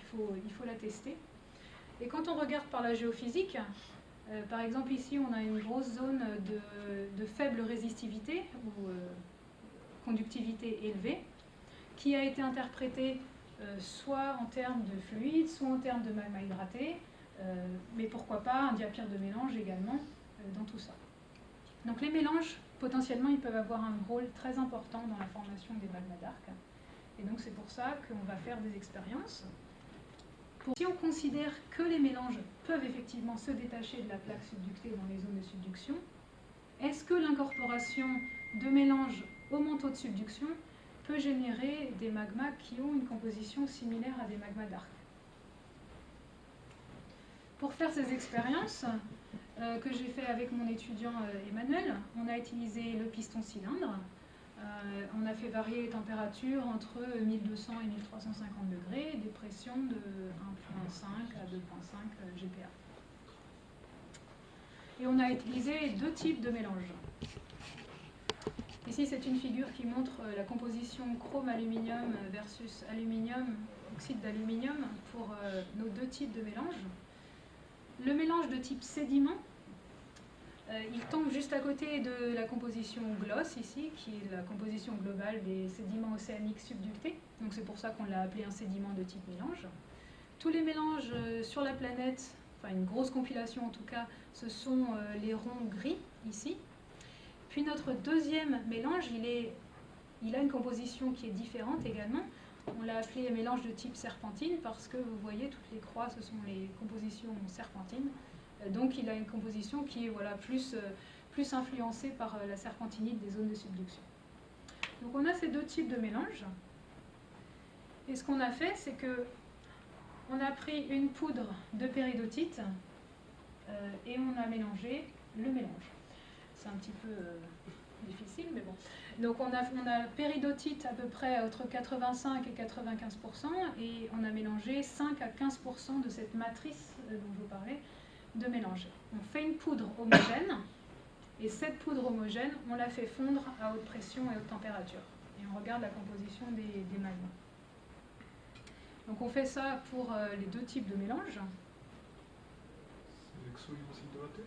il faut la tester. Et quand on regarde par la géophysique, par exemple ici, on a une grosse zone de faible résistivité ou conductivité élevée, qui a été interprétée soit en termes de fluide, soit en termes de magma hydraté, mais pourquoi pas un diapire de mélange également dans tout ça. Donc les mélanges, potentiellement, ils peuvent avoir un rôle très important dans la formation des magmas d'arc. Et donc c'est pour ça qu'on va faire des expériences. Si on considère que les mélanges peuvent effectivement se détacher de la plaque subductée dans les zones de subduction, est-ce que l'incorporation de mélanges au manteau de subduction peut générer des magmas qui ont une composition similaire à des magmas d'arc. Pour faire ces expériences que j'ai fait avec mon étudiant Emmanuel, on a utilisé le piston cylindre. On a fait varier les températures entre 1200 et 1350 degrés, des pressions de 1,5 à 2,5 GPa. Et on a utilisé deux types de mélanges. Ici, c'est une figure qui montre la composition chrome-aluminium versus oxyde d'aluminium pour nos deux types de mélanges. Le mélange de type sédiment, il tombe juste à côté de la composition GLOS ici, qui est la composition globale des sédiments océaniques subductés. Donc c'est pour ça qu'on l'a appelé un sédiment de type mélange. Tous les mélanges sur la planète, enfin une grosse compilation en tout cas, ce sont les ronds gris ici. Puis notre deuxième mélange, il a une composition qui est différente également. On l'a appelé mélange de type serpentine parce que vous voyez, toutes les croix, ce sont les compositions serpentines. Donc il a une composition qui est plus influencée par la serpentinite des zones de subduction. Donc on a ces deux types de mélanges. Et ce qu'on a fait, c'est que on a pris une poudre de péridotite et on a mélangé le mélange. C'est un petit peu difficile, mais bon. Donc on a péridotite à peu près entre 85 et 95%, et on a mélangé 5 à 15% de cette matrice dont je vous parlais de mélanger. On fait une poudre homogène, et cette poudre homogène, on la fait fondre à haute pression et haute température. Et on regarde la composition des magmas. Donc on fait ça pour les deux types de mélanges. C'est l'exo-ionosidroité.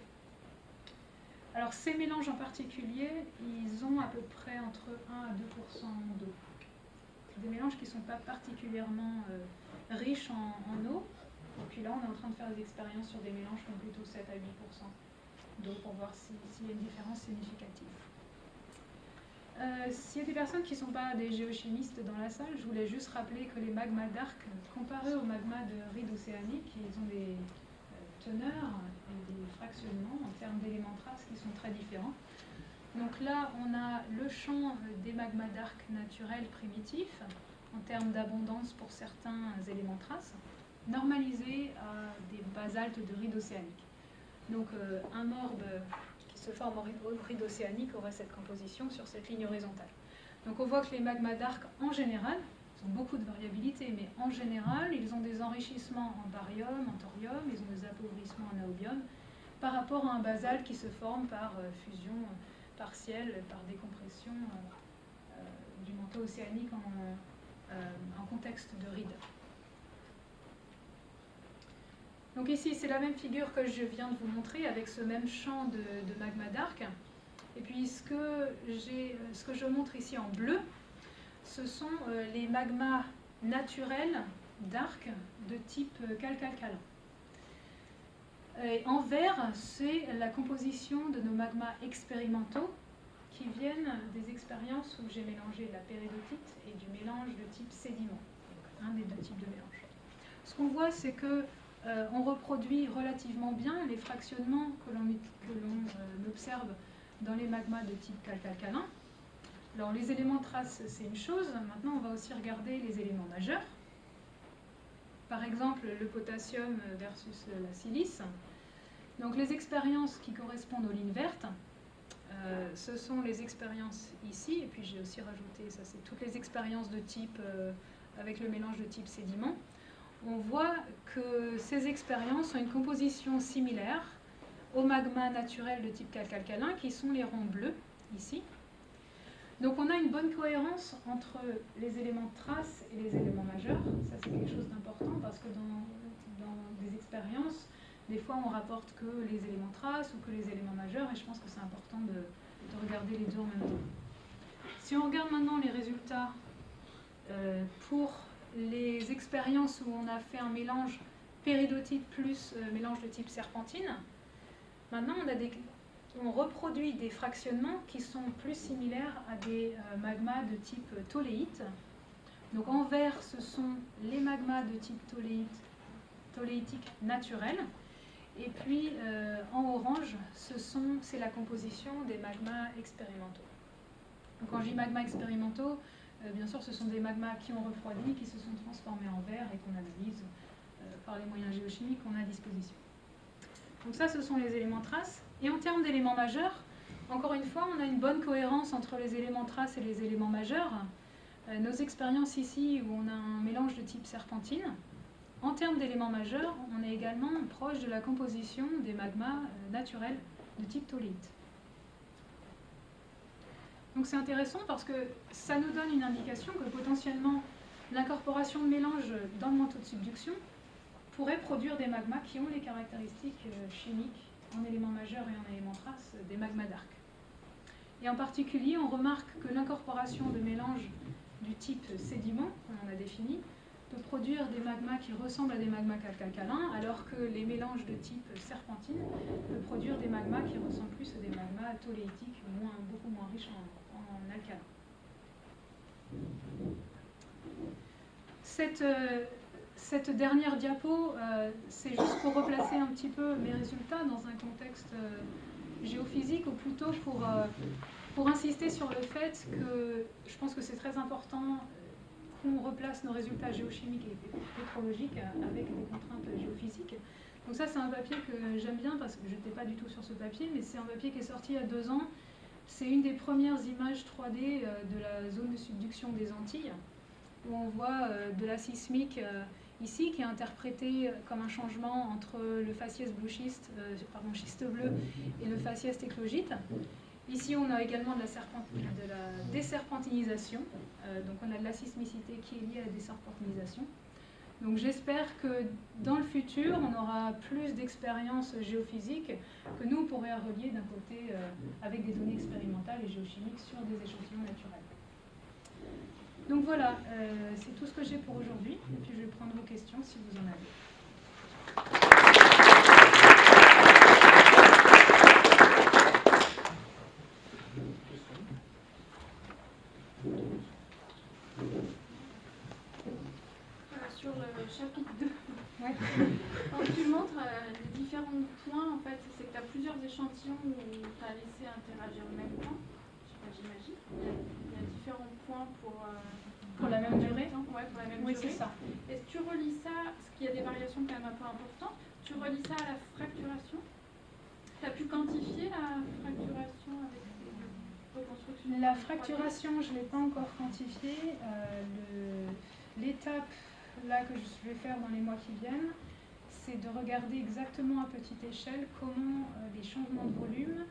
Alors ces mélanges en particulier, ils ont à peu près entre 1 à 2% d'eau. C'est des mélanges qui ne sont pas particulièrement riches en eau. Et puis là, on est en train de faire des expériences sur des mélanges qui ont plutôt 7 à 8% d'eau pour voir s'il y a une différence significative. S'il y a des personnes qui ne sont pas des géochimistes dans la salle, je voulais juste rappeler que les magmas d'arc, comparés aux magmas de rides océaniques, ils ont des teneurs et des fractionnements en termes d'éléments traces qui sont très différents. Donc là, on a le champ des magmas d'arc naturels primitifs, en termes d'abondance pour certains éléments traces, normalisé à des basaltes de rides océaniques. Donc un morbe qui se forme en ride océanique aurait cette composition sur cette ligne horizontale. Donc on voit que les magmas d'arc en général, ils ont beaucoup de variabilité, mais en général, ils ont des enrichissements en barium, en thorium, ils ont des appauvrissements en niobium, par rapport à un basalte qui se forme par fusion partielle, par décompression du manteau océanique en contexte de ride. Donc ici, c'est la même figure que je viens de vous montrer avec ce même champ de magma d'arc. Et puis ce que je montre ici en bleu, ce sont les magmas naturels d'arc de type calcalcalin. Et en vert, c'est la composition de nos magmas expérimentaux qui viennent des expériences où j'ai mélangé la péridotite et du mélange de type sédiment, donc un des deux types de mélange. Ce qu'on voit, c'est que on reproduit relativement bien les fractionnements que l'on observe dans les magmas de type calcalcalin. Alors les éléments traces, c'est une chose. Maintenant, on va aussi regarder les éléments majeurs. Par exemple, le potassium versus la silice. Donc les expériences qui correspondent aux lignes vertes, ce sont les expériences ici. Et puis j'ai aussi rajouté, ça c'est toutes les expériences de type, avec le mélange de type sédiment. On voit que ces expériences ont une composition similaire aux magmas naturels de type calcalcalin, qui sont les ronds bleus, ici. Donc on a une bonne cohérence entre les éléments de trace et les éléments majeurs. Ça c'est quelque chose d'important, parce que dans des expériences, des fois on rapporte que les éléments traces ou que les éléments majeurs, et je pense que c'est important de regarder les deux en même temps. Si on regarde maintenant les résultats pour les expériences où on a fait un mélange péridotite plus mélange de type serpentine, maintenant on reproduit des fractionnements qui sont plus similaires à des magmas de type tolléite. Donc en vert, ce sont les magmas de type tolléitique naturel. Et puis en orange, c'est la composition des magmas expérimentaux. Donc quand je dis magmas expérimentaux, Bien sûr, ce sont des magmas qui ont refroidi, qui se sont transformés en verre et qu'on analyse par les moyens géochimiques qu'on a à disposition. Donc ça, ce sont les éléments traces. Et en termes d'éléments majeurs, encore une fois, on a une bonne cohérence entre les éléments traces et les éléments majeurs. Nos expériences ici, où on a un mélange de type serpentine, en termes d'éléments majeurs, on est également proche de la composition des magmas naturels de type tholéite. Donc c'est intéressant parce que ça nous donne une indication que potentiellement l'incorporation de mélange dans le manteau de subduction pourrait produire des magmas qui ont les caractéristiques chimiques en éléments majeurs et en éléments traces des magmas d'arc. Et en particulier, on remarque que l'incorporation de mélanges du type sédiment, qu'on a défini, peut produire des magmas qui ressemblent à des magmas calcalins, alors que les mélanges de type serpentine peuvent produire des magmas qui ressemblent plus à des magmas tholéitiques, beaucoup moins riches en alcalin. Cette dernière diapo, c'est juste pour replacer un petit peu mes résultats dans un contexte géophysique, ou plutôt pour insister sur le fait que je pense que c'est très important qu'on replace nos résultats géochimiques et pétrologiques avec des contraintes géophysiques. Donc ça, c'est un papier que j'aime bien parce que je n'étais pas du tout sur ce papier, mais c'est un papier qui est sorti il y a 2 ans. C'est une des premières images 3D de la zone de subduction des Antilles, où on voit de la sismique ici, qui est interprétée comme un changement entre le faciès schiste bleu et le faciès téclogite. Ici, on a également de la déserpentinisation, donc on a de la sismicité qui est liée à la déserpentinisation. Donc j'espère que dans le futur, on aura plus d'expériences géophysiques que nous, on pourrait relier d'un côté avec des données expérimentales et géochimiques sur des échantillons naturels. Donc voilà, c'est tout ce que j'ai pour aujourd'hui, et puis je vais prendre vos questions si vous en avez. Sur le chapitre 2, Ouais. quand tu montres les différents points, en fait, c'est que tu as plusieurs échantillons où tu as laissé interagir le même point, j'imagine. Il y a différents points pour la même durée. Ouais, pour la même Oui, durée. c'est ça. Est-ce que tu relis ça, parce qu'il y a des variations quand même un peu importantes, tu relis ça à la fracturation? Tu as pu quantifier la fracturation avec les reconstructions? La fracturation, je ne l'ai pas encore quantifiée. L'étape là que je vais faire dans les mois qui viennent, c'est de regarder exactement à petite échelle comment les changements de volume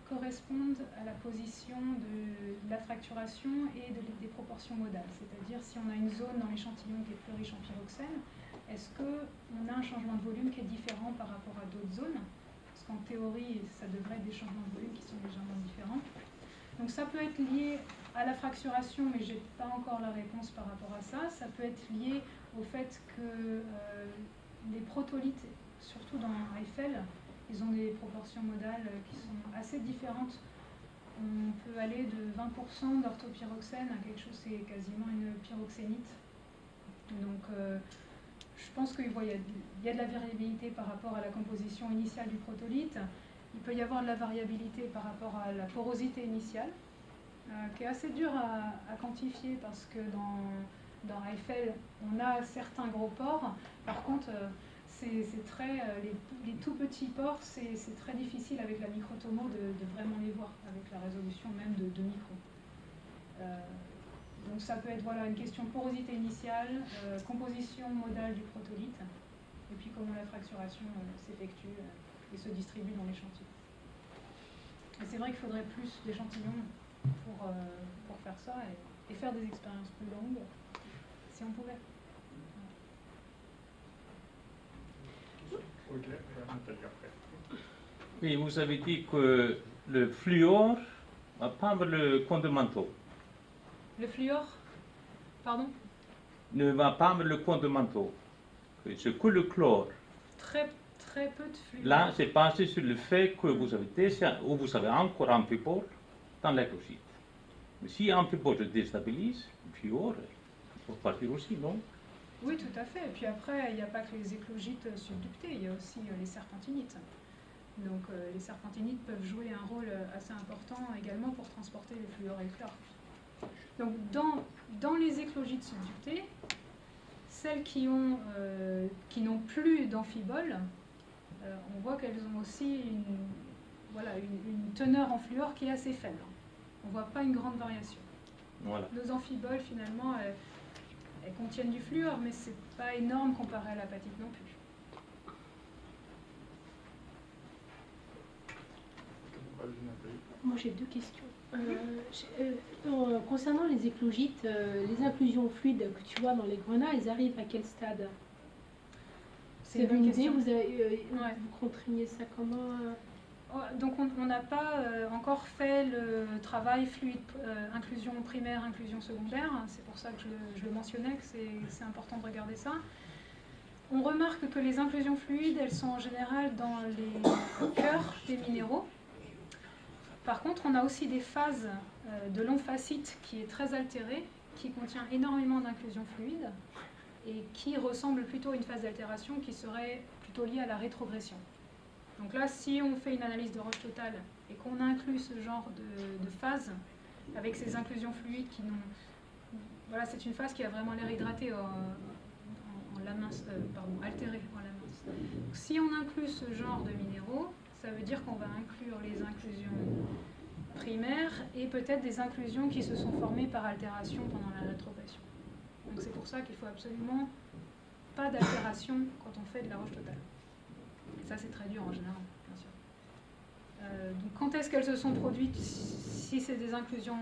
correspondent à la position de la fracturation et des proportions modales. C'est-à-dire si on a une zone dans l'échantillon qui est plus riche en pyroxène, est-ce qu'on a un changement de volume qui est différent par rapport à d'autres zones? Parce qu'en théorie, ça devrait être des changements de volume qui sont légèrement différents. Donc ça peut être lié à la fracturation, mais je n'ai pas encore la réponse par rapport à ça. Ça peut être lié au fait que les protolithes, surtout dans Eiffel, ils ont des proportions modales qui sont assez différentes. On peut aller de 20% d'orthopyroxène à quelque chose, c'est quasiment une pyroxénite. Donc je pense qu'il y a de la variabilité par rapport à la composition initiale du protolithe. Il peut y avoir de la variabilité par rapport à la porosité initiale, qui est assez dure à quantifier parce que dans Eiffel, on a certains gros pores. Par contre, les tout petits pores, c'est très difficile avec la microtomo de vraiment les voir, avec la résolution même de 2 microns. Donc ça peut être une question de porosité initiale, composition modale du protolithe, et puis comment la fracturation s'effectue et se distribue dans l'échantillon. Et c'est vrai qu'il faudrait plus d'échantillons pour faire ça et faire des expériences plus longues, si on pouvait. Ok, Nathalie après. Oui, vous avez dit que le fluor va peindre le coin de manteau. Le fluor, pardon? Ne va peindre le coin de manteau. C'est que le chlore. Très peu de fluor. Là, c'est basé sur le fait que vous avez encore un amphipore dans l'éclogite. Mais si amphipore se déstabilise, le fluor peut partir aussi, non? Oui, tout à fait. Et puis après, il n'y a pas que les éclogites subductés, il y a aussi les serpentinites. Donc les serpentinites peuvent jouer un rôle assez important également pour transporter le fluor et le chlore. Donc dans les éclogites subductées, celles qui n'ont plus d'amphibole, on voit qu'elles ont aussi une teneur en fluor qui est assez faible. On ne voit pas une grande variation. Voilà. Nos amphiboles, finalement, elles contiennent du fluor, mais ce n'est pas énorme comparé à l'apatite non plus. Moi j'ai deux questions. Concernant les éclogites, les inclusions fluides que tu vois dans les grenats, elles arrivent à quel stade? C'est Vous avez une idée? question. Vous contraignez ça comment? Donc on n'a pas encore fait le travail fluide, inclusion primaire, inclusion secondaire. C'est pour ça que je le mentionnais, que c'est important de regarder ça. On remarque que les inclusions fluides, elles sont en général dans les cœurs des minéraux. Par contre, on a aussi des phases de l'omphacite qui est très altérée, qui contient énormément d'inclusions fluides et qui ressemble plutôt à une phase d'altération qui serait plutôt liée à la rétrogression. Donc là, si on fait une analyse de roche totale et qu'on inclut ce genre de phase avec ces inclusions fluides qui n'ont... Voilà, c'est une phase qui a vraiment l'air hydratée en lamince, altérée en lamince. Donc, si on inclut ce genre de minéraux, ça veut dire qu'on va inclure les inclusions primaires et peut-être des inclusions qui se sont formées par altération pendant la rétrogression. Donc c'est pour ça qu'il ne faut absolument pas d'altération quand on fait de la roche totale. Et ça c'est très dur en général, bien sûr. Donc quand est-ce qu'elles se sont produites? Si c'est des inclusions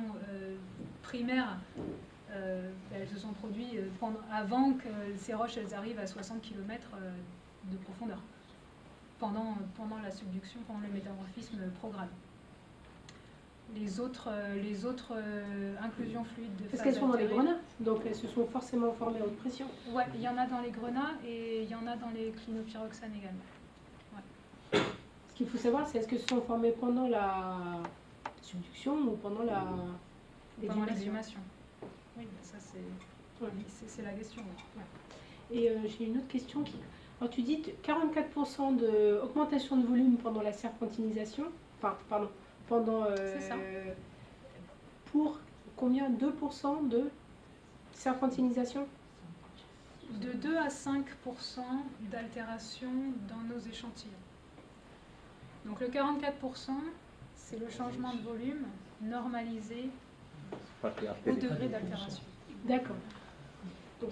primaires, elles se sont produites avant que ces roches elles arrivent à 60 km de profondeur. Pendant la subduction, pendant le métamorphisme prograde. Les autres inclusions fluides de phase Parce qu'elles sont dans les altérée, grenats, donc elles se sont forcément formées à haute pression. Ouais, il y en a dans les grenats et il y en a dans les clinopyroxanes également. Ouais. Ce qu'il faut savoir, c'est est-ce qu'elles se sont formées pendant la subduction ou pendant Pendant l'exhumation. l'exhumation. Oui, ça c'est la question. Ouais. Et j'ai une autre question qui... Alors tu dis 44% d'augmentation de volume pendant la serpentinisation, C'est ça. Pour combien? 2% de serpentinisation? De 2 à 5% d'altération dans nos échantillons. Donc le 44%, c'est le changement de volume normalisé au degré d'altération. D'accord. Donc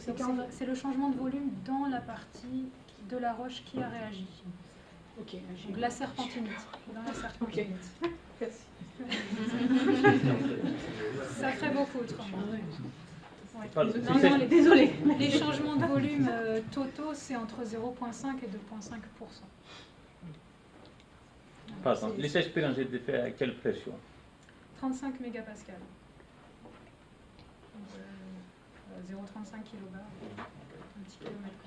C'est le changement de volume dans la partie de la roche qui a réagi. Ok. Donc la serpentinite. Dans la serpentinite. Merci. Ça ferait beaucoup autrement. Ouais. Désolée. Les changements de volume totaux, c'est entre 0,5 et 2,5%. Pardon, les expériences étaient faites à quelle pression? 35 mégapascales. 0,35 kbar, un petit kilomètre.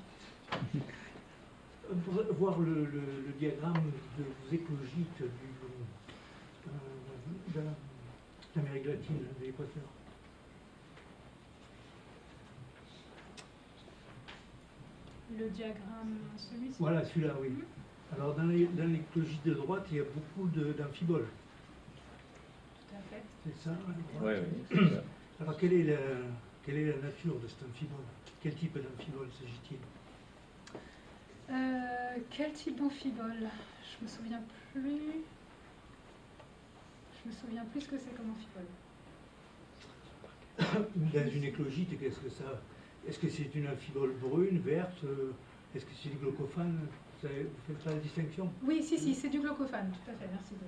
Pour voir le diagramme de vos éclogites d'Amérique latine, de l'Équateur. Le diagramme, celui-ci. Voilà, celui-là, oui. Alors, dans l'éclogite de droite, il y a beaucoup d'amphiboles. Tout à fait. C'est ça, à Oui, droite. oui. Alors, quelle est la nature de cet amphibole? Quel type d'amphibole s'agit-il? Quel type d'amphibole? Je me souviens plus. Je me souviens plus ce que c'est comme amphibole. Dans une éclogite, qu'est-ce que ça... Est-ce que c'est une amphibole brune, verte? Est-ce que c'est du glaucophane? Vous faites pas la distinction? Oui, si, c'est du glaucophane, tout à fait, merci de...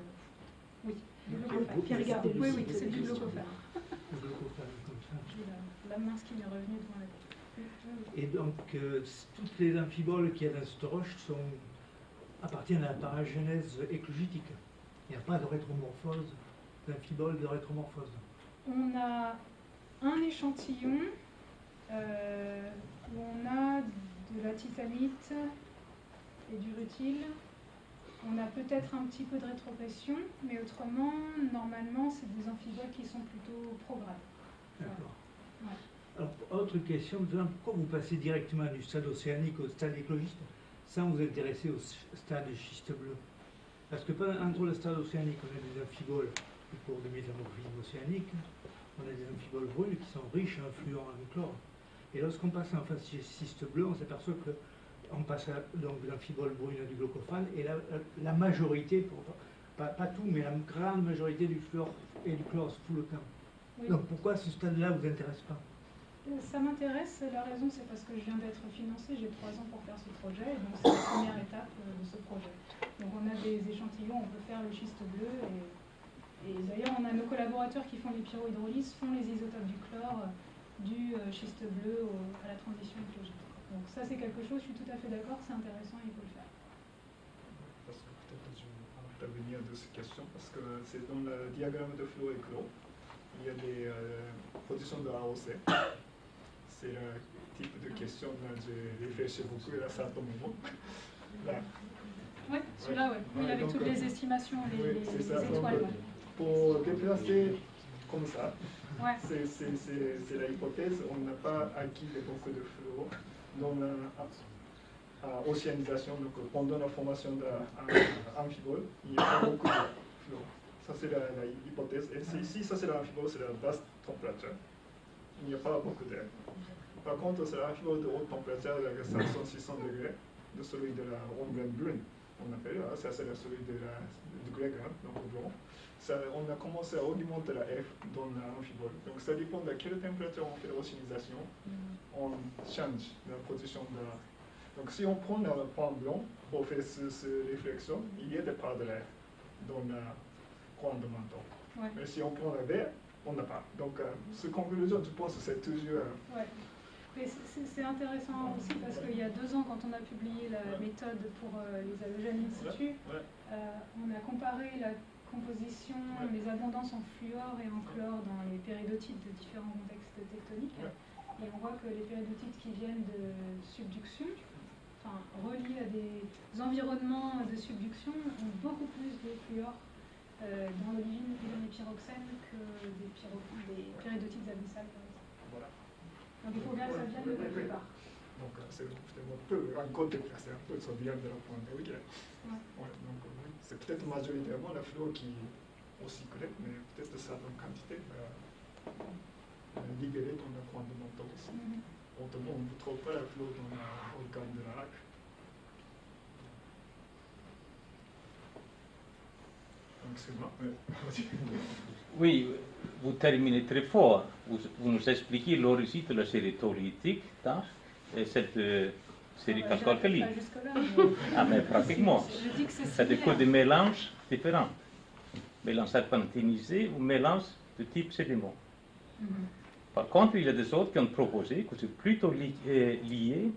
Oui, du glaucophane. Puis regardez le Oui, site c'est de du gestion. glaucophane. Du glaucophane, comme ça. J'ai la mince qui m'est revenue devant la tête. Et donc, toutes les amphiboles qu'il y a dans cette roche appartiennent à la paragénèse éclogitique. Il n'y a pas de rétromorphose, d'amphibole de rétromorphose. On a un échantillon où on a de la titanite et du rutile. On a peut-être un petit peu de rétrogression, mais autrement, normalement, c'est des amphiboles qui sont plutôt progrades. D'accord. Ouais. Alors, autre question, pourquoi vous passez directement du stade océanique au stade éclogiste sans vous intéresser au stade schiste bleu? Parce que entre le stade océanique, on a des amphiboles au cours de métamorphisme océanique, on a des amphiboles brunes qui sont riches en fluor et en chlore. Et lorsqu'on passe en phase schiste bleu, on s'aperçoit qu'on passe donc l'amphibole brune à du glaucophane, et la majorité, pas tout, mais la grande majorité du fluor et du chlore se fout le camp. Oui. Donc pourquoi ce stade-là ne vous intéresse pas? Ça m'intéresse, la raison c'est parce que je viens d'être financée, j'ai 3 ans pour faire ce projet, et donc c'est la première étape de ce projet. Donc on a des échantillons, on peut faire le schiste bleu, et d'ailleurs on a nos collaborateurs qui font les pyrohydrolyses, font les isotopes du chlore, du schiste bleu à la transition écologique. Donc ça c'est quelque chose, je suis tout à fait d'accord, c'est intéressant, il faut le faire. Parce que peut-être je vais intervenir de cette question, parce que c'est dans le diagramme de flow et clos, il y a des positions de AOC. C'est le type de question que j'ai réfléchi beaucoup à certains moments. Là. Oui, celui-là, oui. Oui, avec donc, toutes les estimations, les ça, étoiles. donc, pour déplacer comme ça, Ouais. c'est la hypothèse, on n'a pas acquis beaucoup de fluo dans l'océanisation. Donc pendant la formation d'un amphibole, il n'y a pas beaucoup de fluo. Ça c'est la hypothèse. Et ici, ça c'est l'amphibole, c'est la basse température. Il n'y a pas beaucoup d'air. Par contre, c'est l'amphibole de haute température, avec 500-600 degrés, de celui de la Rönnbrenn brune, on appelle. Ça c'est celui du grès grain, donc blanc. On a commencé à augmenter la F dans l'amphibole. Donc ça dépend de quelle température on fait l'océanisation, on change la position de la... Donc si on prend le point blanc pour faire cette réflexion, il y a des parts de l'air dans le coin de manteau. Ouais. Mais si on prend le vert, on n'a pas. Donc cette conclusion, je pense que c'est toujours... Ouais. Mais c'est intéressant aussi parce qu'il y a 2 ans, quand on a publié la méthode pour les halogènes in situ, on a comparé la composition, les abondances en fluor et en chlore dans les péridotites de différents contextes tectoniques. Et on voit que les péridotites qui viennent de subduction, enfin reliés à des environnements de subduction, ont beaucoup plus de fluor dans l'olivine et dans les pyroxènes que des péridotites abyssales, par exemple. Voilà. Donc il faut bien que ça vienne de quelque part. Donc c'est un peu encore déplacé, un peu, ça vient de la pointe. Oui, donc c'est peut-être majoritairement la flore qui est aussi correcte, mais peut-être certaines quantités libérées dans le coin de manteau aussi. Autrement, on ne trouve pas la flore dans l'organe de la lac. Donc c'est moi. Oui, vous terminez très fort. Vous nous expliquez l'origine de la série taulitique, et cette série calcalcalique. Ah, mais pratiquement. C'est des codes de mélange différents. Mélange serpentinisé ou mélange de type sédiment. Par contre, il y a des autres qui ont proposé que c'est plutôt lié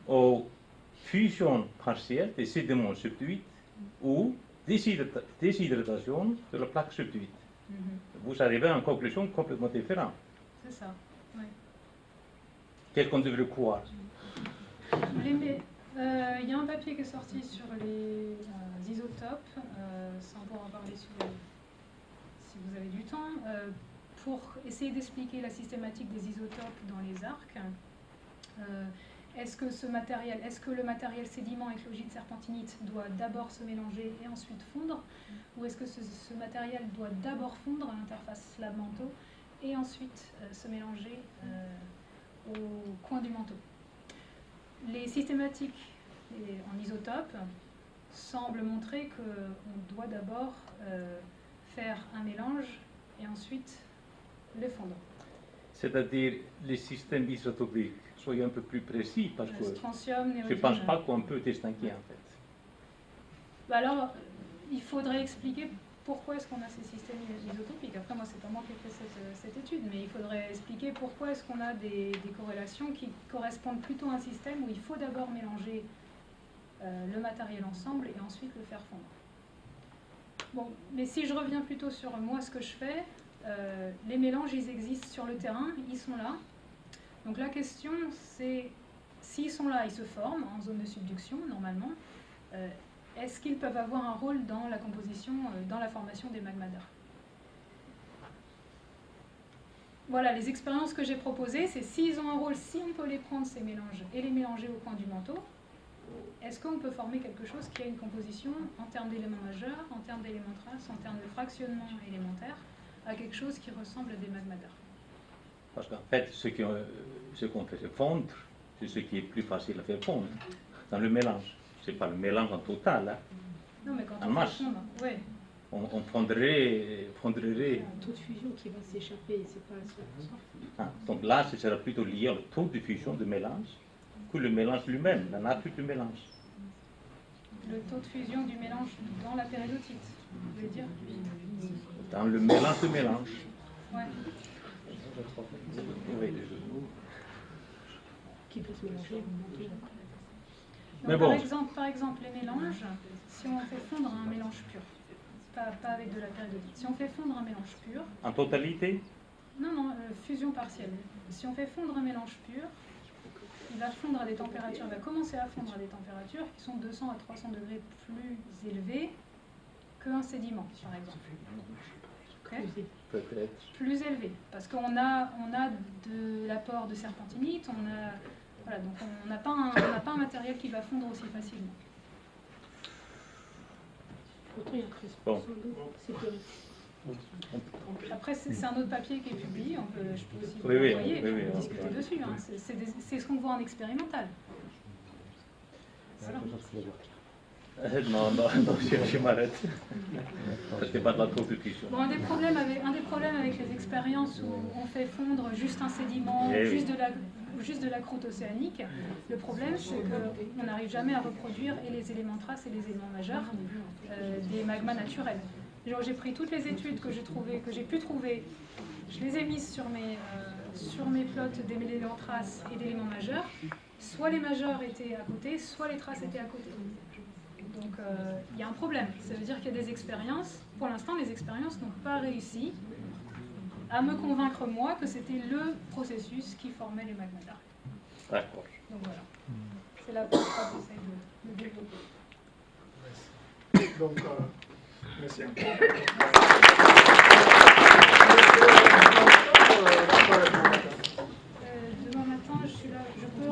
aux fusions partielles des sédiments subduits ou déshydratation de la plaque subduite. Vous arrivez à une conclusion complètement différente. C'est ça, oui. Quel qu'on devrait croire. Il y a un papier qui est sorti sur les isotopes, sans pouvoir en parler si vous avez du temps, pour essayer d'expliquer la systématique des isotopes dans les arcs. Est-ce que le matériel sédiment éclogite serpentinite doit d'abord se mélanger et ensuite fondre, ou est-ce que ce matériel doit d'abord fondre à l'interface slab-manteau et ensuite se mélanger au coin du manteau? Les systématiques en isotope semblent montrer qu'on doit d'abord faire un mélange et ensuite le fondre. C'est-à-dire les systèmes isotopiques. Soyez un peu plus précis parce que strontium, je ne pense pas qu'on peut distinguer en fait. Bah alors, il faudrait expliquer pourquoi est-ce qu'on a ces systèmes isotopiques. Après, moi, c'est pas moi qui ai fait cette étude, mais il faudrait expliquer pourquoi est-ce qu'on a des corrélations qui correspondent plutôt à un système où il faut d'abord mélanger le matériel ensemble et ensuite le faire fondre. Bon, mais si je reviens plutôt sur moi, ce que je fais, les mélanges, ils existent sur le terrain, ils sont là. Donc la question, c'est, s'ils sont là, ils se forment en zone de subduction, normalement, est-ce qu'ils peuvent avoir un rôle dans la composition, dans la formation des magmadeurs? Voilà, les expériences que j'ai proposées, c'est s'ils ont un rôle, si on peut les prendre, ces mélanges, et les mélanger au coin du manteau, est-ce qu'on peut former quelque chose qui a une composition en termes d'éléments majeurs, en termes d'éléments traces, en termes de fractionnement élémentaire, à quelque chose qui ressemble à des magmadars. Parce qu'en fait, ce qu'on fait fondre, c'est ce qui est plus facile à faire fondre dans le mélange. Ce n'est pas le mélange en total. Hein. Non, mais quand En on masse. fait fondre, oui. On fondrait. Un taux de fusion qui va s'échapper, c'est pas à 100%. Ah, donc là, ce sera plutôt lié au taux de fusion de mélange que le mélange lui-même, la nature du mélange. Le taux de fusion du mélange dans la péridotite, vous voulez dire? Dans le mélange de mélange. Ouais. Oui. Qui peut se mélanger. Donc, Mais bon. par exemple, les mélanges, si on fait fondre un mélange pur, pas avec de la péridotite, si on fait fondre un mélange pur, En totalité? non, fusion partielle. Si on fait fondre un mélange pur, il va fondre à des températures, il va commencer à fondre à des températures qui sont 200 à 300 degrés plus élevées qu'un sédiment, par exemple. Ok? Peut-être. Plus élevé, parce qu'on a de l'apport de serpentinite, voilà, donc on n'a pas un matériel qui va fondre aussi facilement. Pourtant, il y a 13% Bon. d'eau, c'est peu. Après, c'est un autre papier qui est publié, je peux aussi vous Oui, l'envoyer, oui, on peut oui. discuter dessus. Hein. C'est ce qu'on voit en expérimental. Voilà. Non, je m'arrête. Parce que pas de la taux de fusion. Bon, un des problèmes avec les expériences où on fait fondre juste un sédiment, Eh oui. juste de la croûte océanique, le problème c'est qu'on n'arrive jamais à reproduire et les éléments traces et les éléments majeurs des magmas naturels. Genre, j'ai pris toutes les études que j'ai pu trouver, je les ai mises sur mes plots d'éléments traces et d'éléments majeurs. Soit les majeurs étaient à côté, soit les traces étaient à côté. Donc il y a un problème. Ça veut dire qu'il y a des expériences. Pour l'instant, les expériences n'ont pas réussi à me convaincre, moi, que c'était le processus qui formait les magmadars. D'accord. Donc voilà. C'est la partie que j'essaie de développer. Donc, merci encore. Merci. Demain matin, je suis là. Je peux